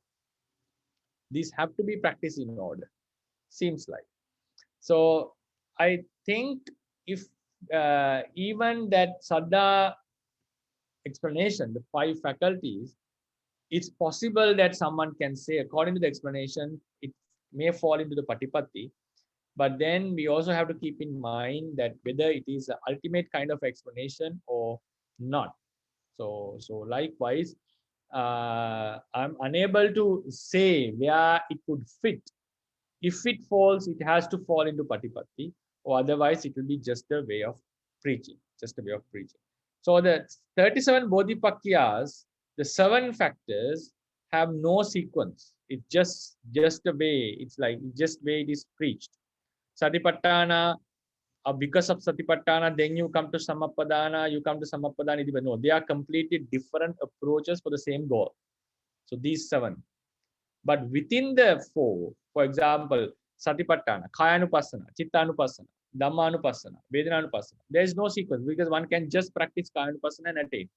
S1: These have to be practiced in order, seems like. So I think if even that Saddha explanation, the five faculties, it's possible that someone can say, according to the explanation, it may fall into the Patipatti. But then we also have to keep in mind that whether it is an ultimate kind of explanation or not. So likewise, I'm unable to say where it could fit. If it falls, it has to fall into Patipatti, or otherwise it will be just a way of preaching, just a way of preaching. So the 37 Bodhipakyas, the 7 factors have no sequence. It's just a way, it's like just way it is preached. Satipatthana, because of Satipatthana, then you come to Samappadana, no, they are completely different approaches for the same goal. So these 7. But within the 4, for example, Satipatthana, Kayanupassana, Chittanupassana, Dhammanupassana, Vedananupassana. There is no sequence because one can just practice Kayanupassana and attain.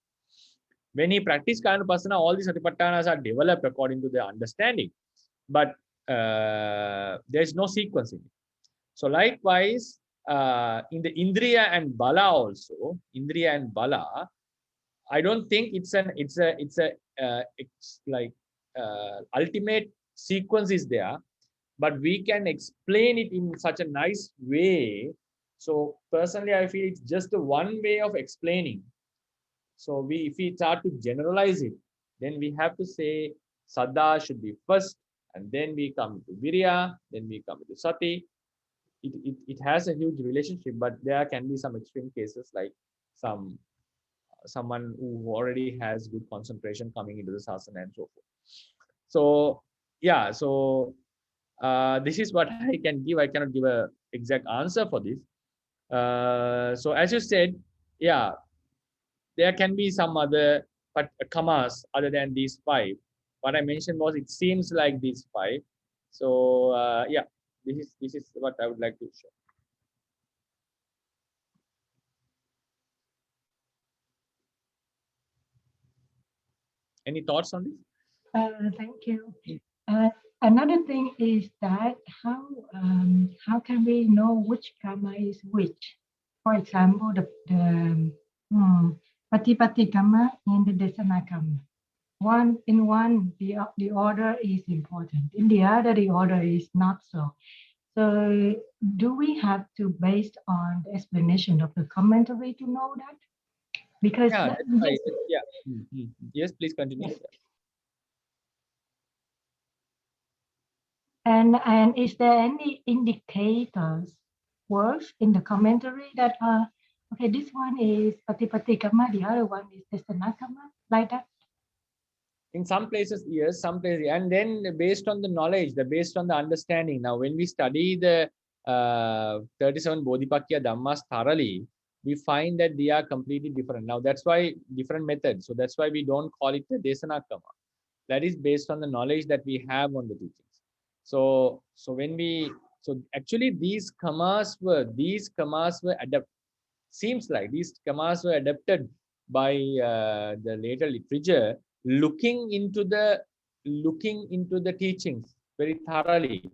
S1: When he practices Kayanupassana, all these Satipatthanas are developed according to their understanding, but there is no sequence in it. So likewise, in the Indriya and Bala also, Indriya and Bala, I don't think it's ultimate sequence is there, but we can explain it in such a nice way. So personally, I feel it's just the one way of explaining. So if we start to generalize it, then we have to say Saddha should be first, and then we come to Virya, then we come to Sati. It has a huge relationship, but there can be some extreme cases like someone who already has good concentration coming into the sasana and so forth. So yeah, so this is what I can give. I cannot give a exact answer for this. So as you said, yeah, there can be some other commas other than these 5. What I mentioned was it seems like these 5. So yeah, this is what I would like to show. Any thoughts on this?
S5: Thank you. Another thing is that how can we know which karma is which? For example, the Patipatti karma and the Desana karma. The order is important. In the other, the order is not so. So do we have to, based on the explanation of the commentary, to know that? Because
S1: yeah, that's right. Yeah. Yes, please continue.
S5: And is there any indicators, words in the commentary that okay, this one is Patipatti karma, the other one is Desana karma, like that?
S1: In some places, yes, some places, and then based on the knowledge, based on the understanding. Now, when we study the 37 Bodhipakya Dhammas thoroughly, we find that they are completely different. Now, that's why different methods. So that's why we don't call it the Desana Karma. That is based on the knowledge that we have on the teachings. So actually these karmas were adapted. Seems like these karmas were adapted by the later literature, looking into the teachings very thoroughly.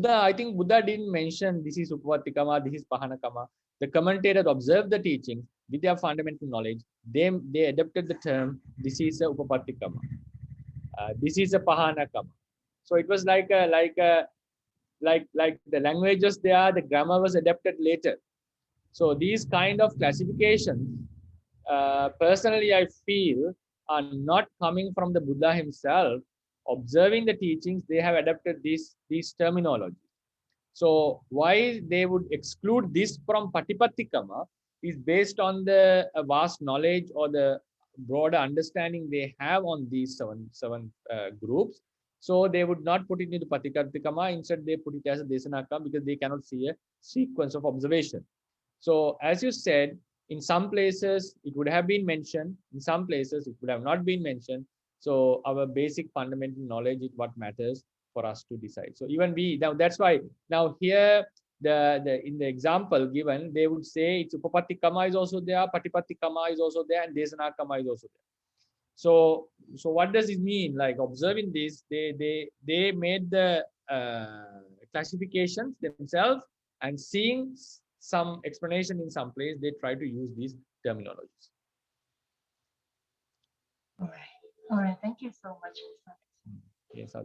S1: I think Buddha didn't mention this is Upavatti karma, this is Pahana karma. The commentators observed the teachings with their fundamental knowledge. They adapted the term. This is a Upavatti karma. This is a Pahana karma. So it was like the languages there. The grammar was adapted later. So these kind of classifications, personally, I feel are not coming from the Buddha himself. Observing the teachings, they have adapted these terminology. So why they would exclude this from Patipatti karma is based on the vast knowledge or the broader understanding they have on these seven groups. So they would not put it into Patipatti karma. Instead, they put it as a Desana karma because they cannot see a sequence of observation. So as you said, in some places it would have been mentioned, in some places it would have not been mentioned. So our basic fundamental knowledge is what matters for us to decide. So even now that's why now here in the example given, they would say it's Upapatti karma is also there, Patipatti karma is also there, and Desana karma is also there. So what does it mean? Like observing this, they made the classifications themselves, and seeing some explanation in some place, they try to use these terminologies.
S5: All right. Thank you so much.
S1: Yes,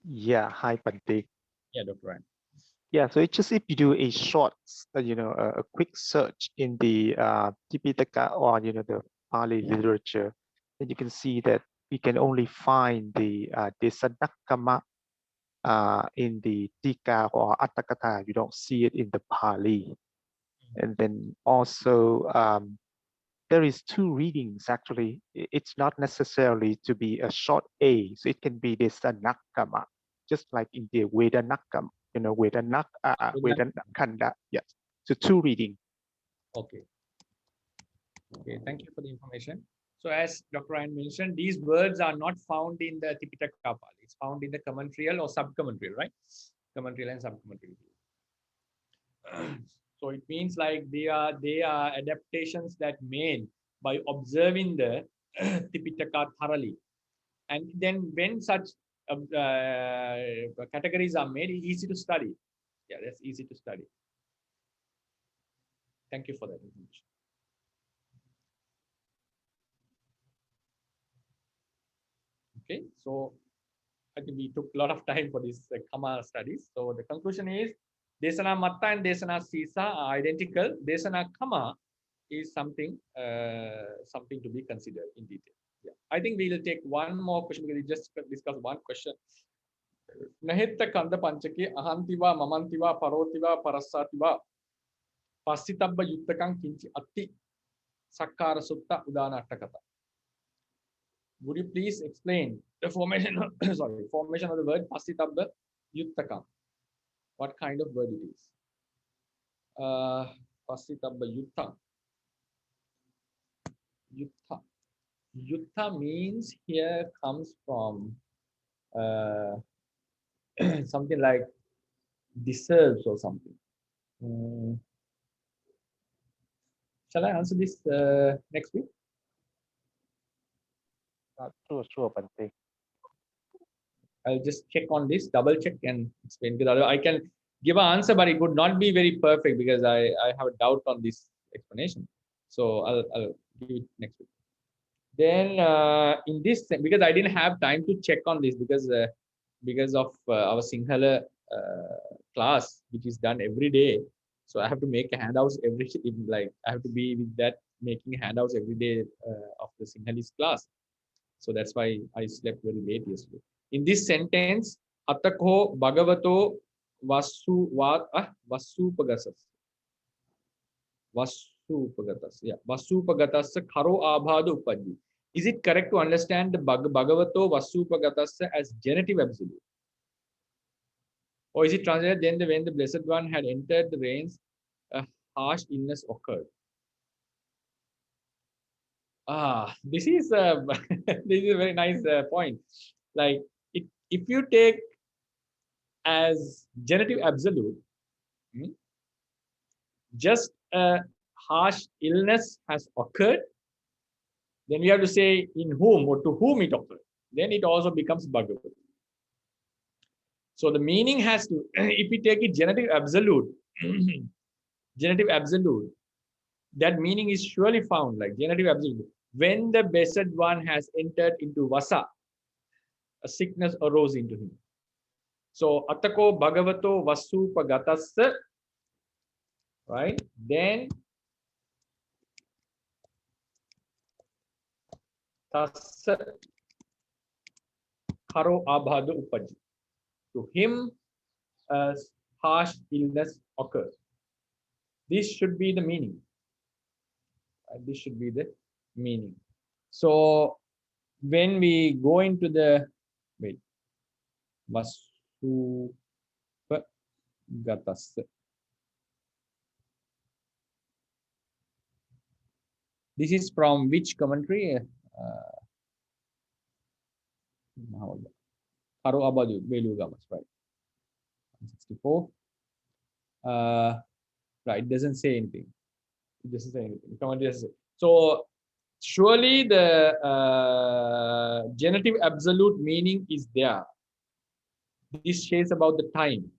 S3: Yeah, hi Bhante.
S1: yeah, Dr. Ryan.
S3: Yeah, so it's just if you do a short, a quick search in the Tipitaka or the Pāli literature, then you can see that we can only find the Desanakama in the Tika or Atthakatha. You don't see it in the Pāli. And then also there is 2 readings actually. It's not necessarily to be a short A, so it can be Desanakama, just like in the Vedanakam. Vedanakanda. Yes. So 2 reading.
S1: Okay. Thank you for the information. So as Dr. Ryan mentioned, these words are not found in the Tipitaka Pāli. It's found in the commentarial or sub-commentarial, right? Commentarial and sub-commentarial. So it means like they are adaptations that made by observing the Tipitaka thoroughly. And then when such categories are made, it's easy to study. Yeah, that's easy to study. Thank you for that information. Okay, so I think we took a lot of time for this Kama studies. So the conclusion is Desana Matta and Desana Sisa are identical. Desana Kama is something something to be considered in detail. Yeah, I think we will take one more question because we just discussed one question. Nahetta Kanda Panchaki Ahantiva, Mamantiva, Parotiva, Parasativa, Pasitabba Yuttakam Kinchi Atti Sakkara Sutta Udāna Attakata. Would you please explain the formation formation of the word Pasitabba Yuttakam? What kind of word it is? Pasitabba Yutta. Yutta. Yutta means here comes from something like deserves or something. Shall I answer this next week?
S3: Sure, Bhante.
S1: I'll just check on this, double check and explain. Because I can give an answer, but it would not be very perfect because I have a doubt on this explanation. So I'll give it next week. Then in this, because I didn't have time to check on this because of our Sinhala class, which is done every day. So I have to make handouts like I have to be with that making handouts every day of the Sinhalese class. So that's why I slept very late yesterday. In this sentence, Atako Bhagavato Vasupagasas. Yeah, Vasupagatas Karo Abhadu Upadhi. Is it correct to understand the Bhagavato Vasupagatas as genitive absolute? Or is it translated then when the Blessed One had entered the reigns, a harsh illness occurred? This is a this is a very nice point. Like if you take as genitive absolute, just a harsh illness has occurred, then we have to say in whom or to whom it occurred. Then it also becomes Bhagavad. So the meaning has to, if we take it genitive absolute, genitive absolute, that meaning is surely found like genitive absolute. When the Blessed One has entered into Vasa, a sickness arose into him. So Atako Bhagavato Vasupagatasya, right? Then Tasya Karo Abhadu Upaji. To him, a harsh illness occurs. This should be the meaning. This should be the meaning. So when we go into the Vasupagatasya. This is from which commentary? Karo Abadu Belugamas, right? 164. Right, it doesn't say anything. It doesn't say anything. Commentary doesn't say. So surely the genitive absolute meaning is there. This says about the time.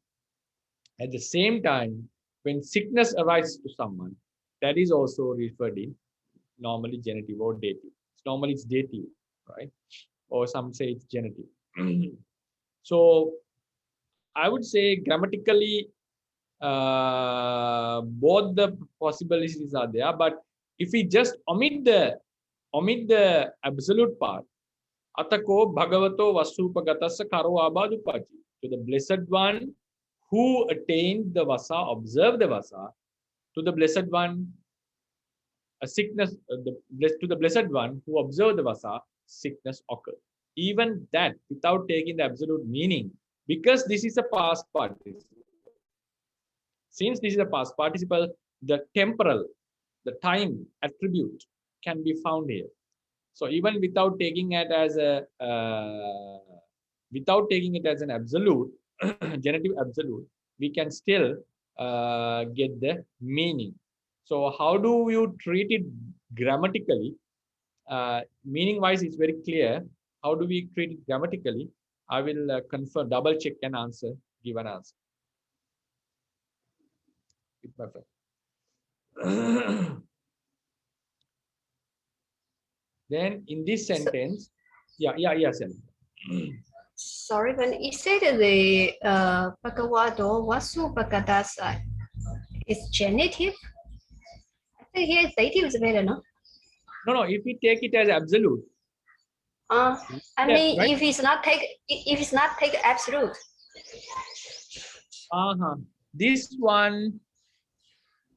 S1: At the same time, when sickness arises to someone, that is also referred in normally genitive or dative. Normally it's dative, right? Or some say it's genitive. So I would say grammatically both the possibilities are there, but if we just omit the absolute part, Atako Bhagavato Vasupagatasa Karo Abhadupachi, to the Blessed One who attained the Vasa, observed the Vasa, to the Blessed One, a sickness, to the Blessed One who observed the Vasa, sickness occurred. Even that, without taking the absolute meaning, because this is a past participle. Since this is a past participle, the temporal, the time attribute can be found here. So even without taking it as a without taking it as an absolute, genitive absolute, we can still get the meaning. So how do you treat it grammatically? Meaning wise, it's very clear. How do we treat it grammatically? I will confirm, double check and answer, give an answer with my friend. Then in this sentence, yes.
S2: Sorry, when you said the Bhagavato Vasupakadasa is genitive, I think here dative is better, no?
S1: No, if we take it as absolute.
S2: I
S1: Yeah,
S2: mean,
S1: right?
S2: if it's not take absolute.
S1: This one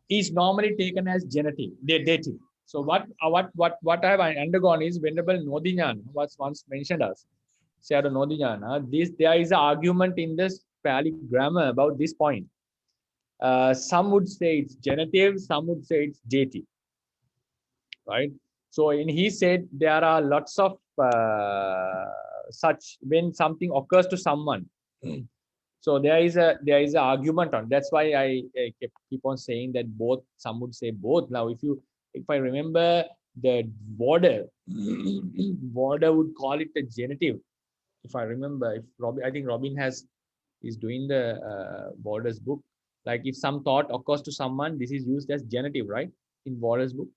S1: is normally taken as genitive, dative. So what I have undergone is Venerable Nodinyan was once mentioned us. Sayadaw Nodinyan, there is an argument in this Pāļi grammar about this point. Some would say it's genitive, some would say it's dative, right? So he said there are lots of such when something occurs to someone. So there is a argument on. That's why I keep on saying that both. Some would say both. Now, if I remember the border, border would call it a genitive. If I remember, I think Robin is doing the Borders book. Like if some thought occurs to someone, this is used as genitive, right? In Borders book.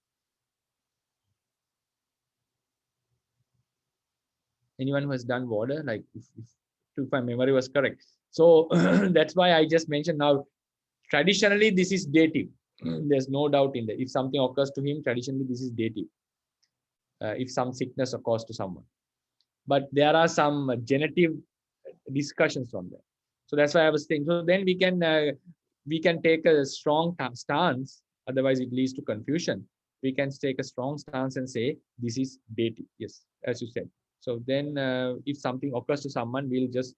S1: Anyone who has done border, like if my memory was correct. So that's why I just mentioned now. Traditionally, this is dative. There's no doubt in that. If something occurs to him, traditionally this is dative. If some sickness occurs to someone, but there are some genitive discussions on that. So that's why I was saying. So then we can take a strong stance. Otherwise, it leads to confusion. We can take a strong stance and say this is dative. Yes, as you said. So then, if something occurs to someone, we'll just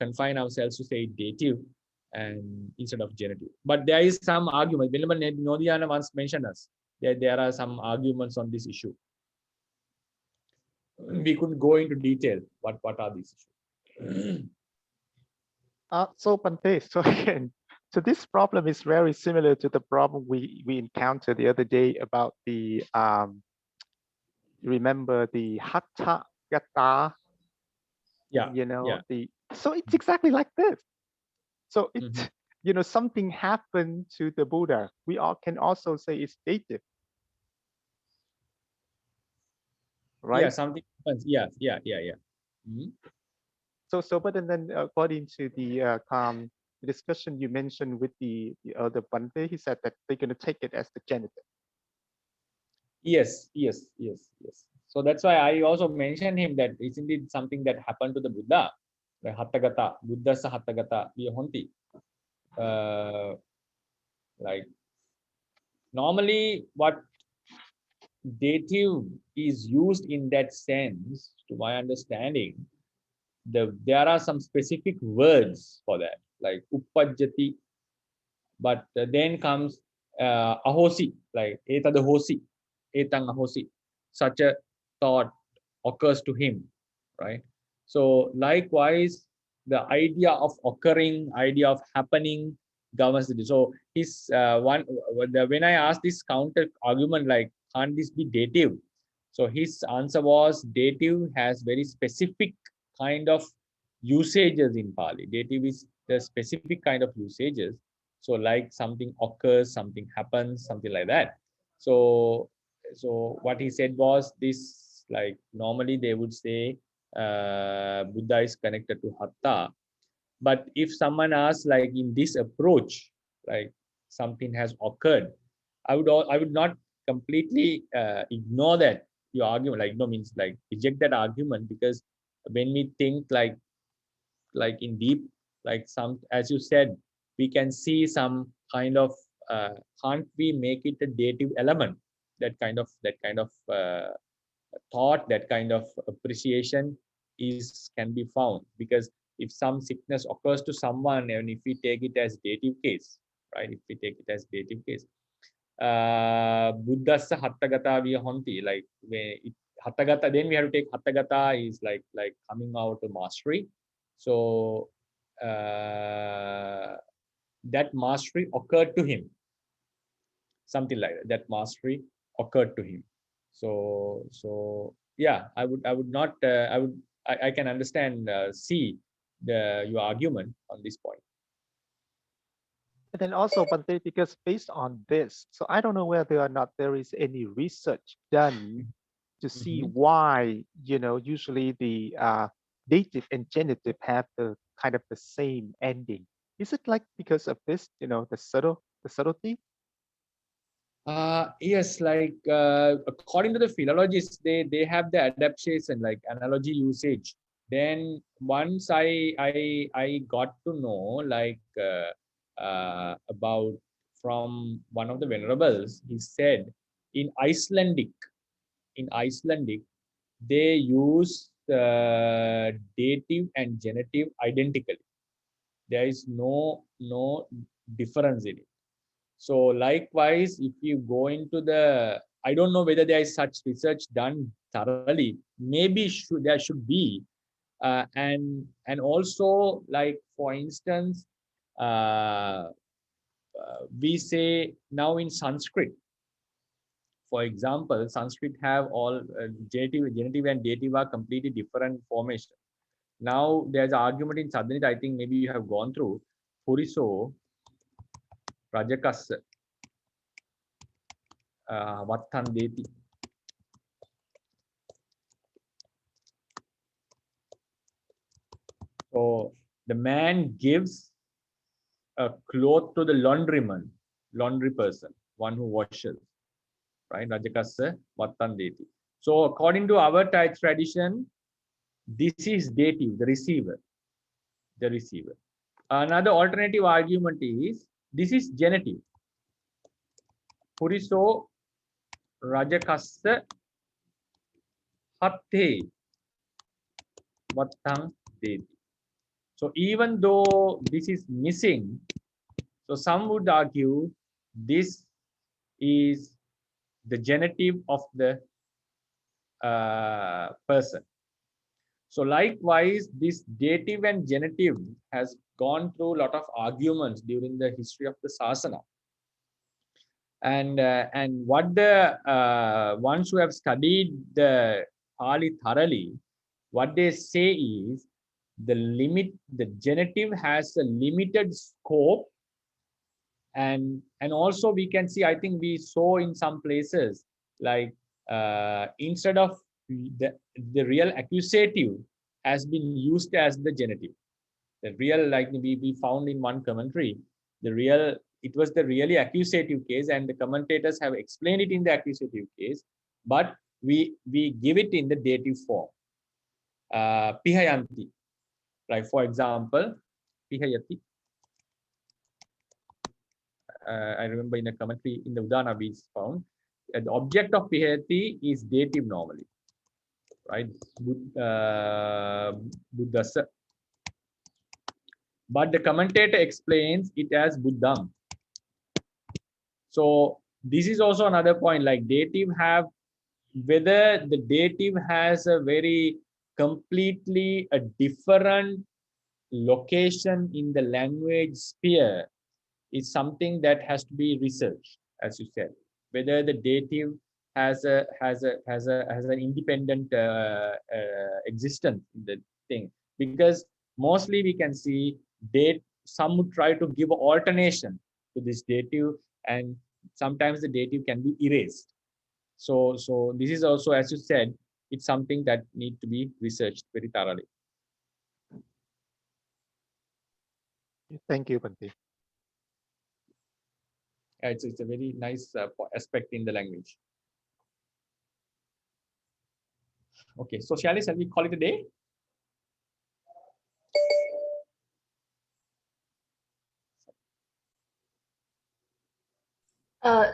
S1: confine ourselves to say dative and instead of genitive. But there is some argument. Venerable Nodiyana once mentioned us that there are some arguments on this issue. We could go into detail. What are these issues?
S3: So Bhante, so again, so this problem is very similar to the problem we encountered the other day about the remember the Hatha Gata. So it's exactly like this. So it's something happened to the Buddha. We can also say it's dative, right?
S1: Yeah, something happens. Yeah.
S3: So but then according to the discussion you mentioned with the other Bhante, he said that they're going to take it as the genitive.
S1: Yes. So that's why I also mentioned him that it's indeed something that happened to the Buddha, the Hattagata, Buddha sa Hattagata Vihonti. Like normally what dative is used in that sense, to my understanding, there are some specific words for that, like uppajjati, but then comes ahosi, like etadahosi, etang ahosi. Such a thought occurs to him, right? So likewise, the idea of occurring, idea of happening governs it. So his when I asked this counter argument, like, can't this be dative? So his answer was dative has very specific kind of usages in Pali. Dative is the specific kind of usages. So like something occurs, something happens, something like that. So what he said was this, like normally they would say Buddha is connected to Hatta. But if someone asks, like in this approach, like something has occurred, I would not completely ignore that your argument, like no means like reject that argument, because when we think like in deep, like some, as you said, we can see some kind of can't we make it a dative element, that kind of thought, that kind of appreciation can be found, because if some sickness occurs to someone and if we take it as dative case, right, if we take it as dative case, Buddhassa Hattagata Vihonti, like when it, Hattagata, then we have to take Hattagata is like coming out of mastery. So that mastery occurred to him. Something like that. That mastery occurred to him. So yeah, I would not I can understand see your argument on this point.
S3: And then also, Bhante, because based on this, so I don't know whether or not there is any research done to see why, usually the dative and genitive have the kind of the same ending. Is it like because of this, the subtlety?
S1: Yes, like according to the philologists, they have the adaptation, like analogy usage. Then once I got to know like about from one of the venerables, he said in Icelandic they use dative and genitive identically. There is no difference in it. So likewise, if you go into the, I don't know whether there is such research done thoroughly. Maybe there should be, and also like for instance, we say now in Sanskrit. For example, Sanskrit have all genitive and dative are completely different formation. Now there's an argument in Sanskrit. I think maybe you have gone through. Puriso Rajakassa. Vattan deti. So the man gives a cloth to the laundry person, one who washes, right? Rajakassa Vattan deti. So according to our tradition, this is dative, the receiver. Another alternative argument is this is genitive. Puriso Rajakassa Hatte Vattan deti. So even though this is missing, so some would argue this is the genitive of the person. So likewise, this dative and genitive has gone through a lot of arguments during the history of the Sasana. And what the ones who have studied the Pāļi thoroughly, what they say is the genitive has a limited scope, and also we can see, I think we saw in some places like instead of the real accusative has been used as the genitive. The real, like we found in one commentary, it was the really accusative case, and the commentators have explained it in the accusative case, but we give it in the dative form. Pihayanti, like for example, Pihayati. I remember in a commentary in the Udāna we found the object of Pihayati is dative normally, right? Buddhasa. But the commentator explains it as Buddham. So this is also another point, like dative have, whether the dative has a very completely a different location in the language sphere is something that has to be researched, as you said. Whether the dative has an independent existence in the thing, because mostly we can see some would try to give alternation to this dative, and sometimes the dative can be erased. So this is also, as you said, it's something that need to be researched very thoroughly.
S3: Thank you, Bhante.
S1: It's a very nice aspect in the language. Okay, so shall we call it a day?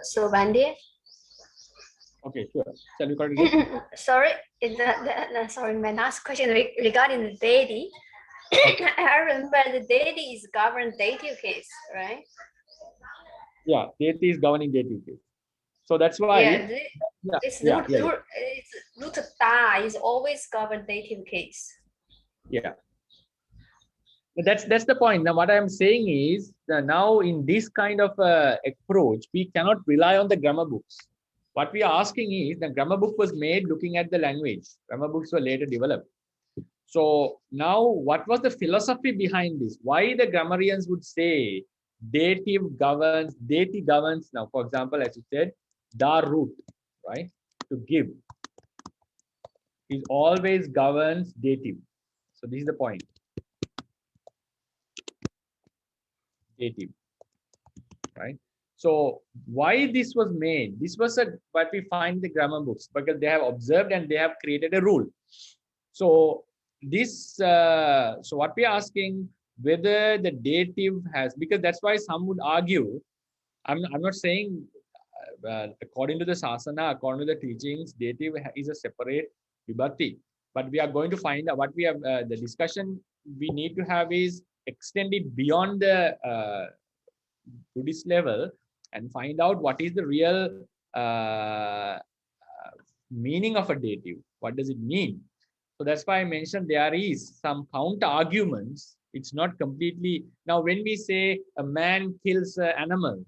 S2: So Bhante.
S1: Okay, sure. Shall we call it a day?
S2: Sorry, sorry, my last question regarding the deity. Okay. I remember the deity is governed dative case, right?
S1: Yeah, deity is governing dative case. So that's why.
S2: Yeah,
S1: Yeah,
S2: it's
S1: yeah, yeah,
S2: root da is always govern dative case.
S1: yeah. That's the point. Now, what I'm saying is that now in this kind of approach, we cannot rely on the grammar books. What we are asking is the grammar book was made looking at the language. Grammar books were later developed. So now, what was the philosophy behind this? Why the grammarians would say dative governs, deity governs? Now, for example, as you said, da root, right? To give is always governs dative. So this is the point. Dative, right? So why this was made? This was what we find in the grammar books, because they have observed and they have created a rule. So this, so what we are asking, whether the dative has, because that's why some would argue. I'm not saying according to the sasana, according to the teachings, dative is a separate vibhakti. But we are going to find out what we have. The discussion we need to have is extended beyond the Buddhist level and find out what is the real meaning of a dative. What does it mean? So that's why I mentioned there is some counter arguments. It's not completely. Now, when we say a man kills an animal,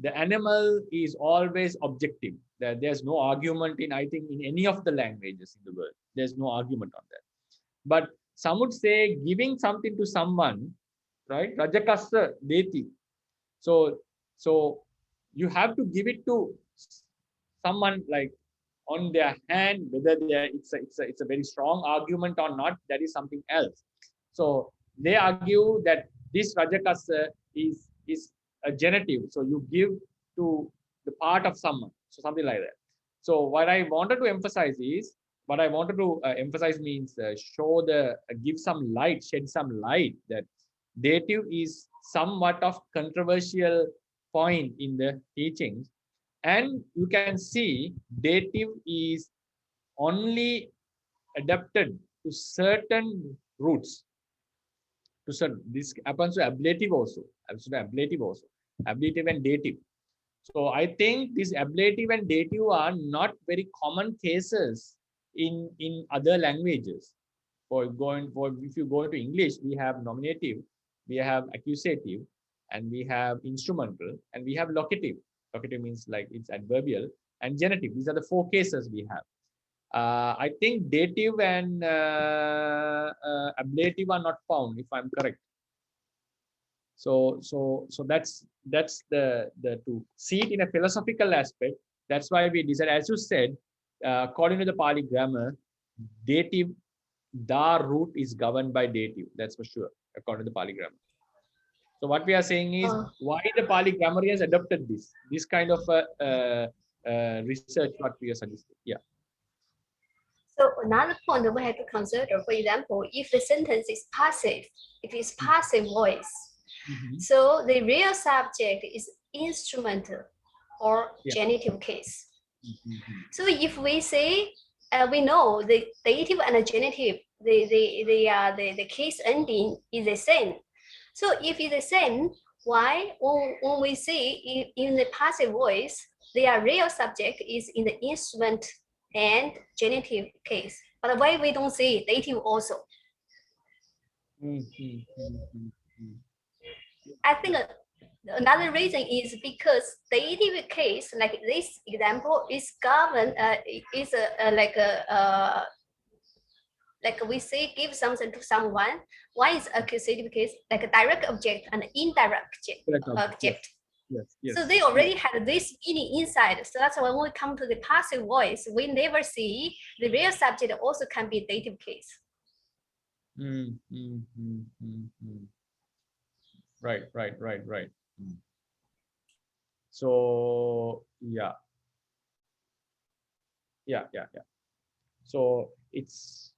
S1: the animal is always objective. There's no argument in, I think, in any of the languages in the world. There's no argument on that. But some would say giving something to someone, right? Rajakasa deti. So you have to give it to someone, like on their hand, whether it's a very strong argument or not, that is something else. So they argue that this rajakasa is a genitive. So you give to the part of someone. So something like that. So what I wanted to emphasize is, emphasize means show give some light, shed some light that dative is somewhat of controversial point in the teachings. And you can see dative is only adapted to certain roots. To certain, this happens to ablative also. Ablative and dative. So I think this ablative and dative are not very common cases in other languages. If you go to English, we have nominative, we have accusative, and we have instrumental, and we have locative. Locative means like it's adverbial, and genitive. These are the four cases we have. I think dative and ablative are not found, if I'm correct. So that's the to see it in a philosophical aspect. That's why we decided, as you said, according to the Pāli grammar, dative da root is governed by dative. That's for sure, according to the Pāli grammar. So what we are saying is, why the Pāli grammarians adopted this kind of research, what we are suggesting. Yeah.
S2: So another point we have to consider, for example, if the sentence is passive, if it's passive voice, so the real subject is instrumental or genitive case. So if we say, we know the dative and the genitive, the case ending is the same. So if it's the same, why when we see in the passive voice, their real subject is in the instrument and genitive case, but why we don't see dative also? I think another reason is because dative case, like this example, is governed, like we say give something to someone. One is accusative case, like a direct object and indirect object. Yes. So they already had this meaning inside. So that's why when we come to the passive voice, we never see the real subject also can be dative case.
S1: Right. So yeah. So it's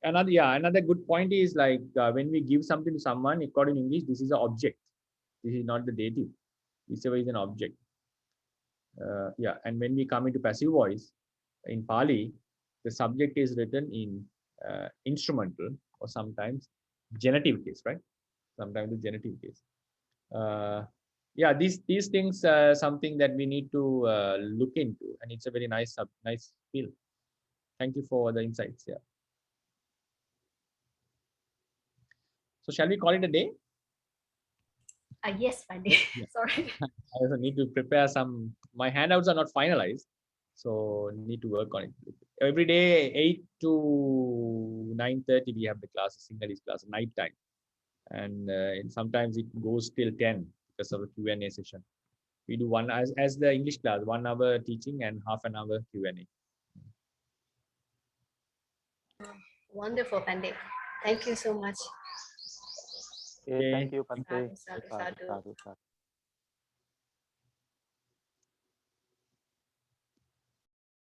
S1: another good point is like when we give something to someone, according to English, this is an object. This is not the dative. This is an object. And when we come into passive voice in Pāli, the subject is written in instrumental or sometimes genitive case, right? Sometimes the genitive case. yeah, these things are something that we need to look into, and it's a very nice field. Thank you for the insights. Yeah. So shall we call it a day?
S2: Yes, Bhante.
S1: Yeah.
S2: Sorry.
S1: I also need to prepare some. My handouts are not finalized, so need to work on it. Every day, 8 to 9:30, we have the class, Sinhalese class, night time, and sometimes it goes till 10 because of the Q&A session. We do one as the English class, 1 hour teaching and half an hour Q&A.
S2: Wonderful, Bhante. Thank you so much.
S3: Okay, thank you,
S1: Thank
S3: Bhante.
S2: Sadhu, sadhu,
S3: Sadhu,
S2: sadhu.
S3: sadhu, sadhu.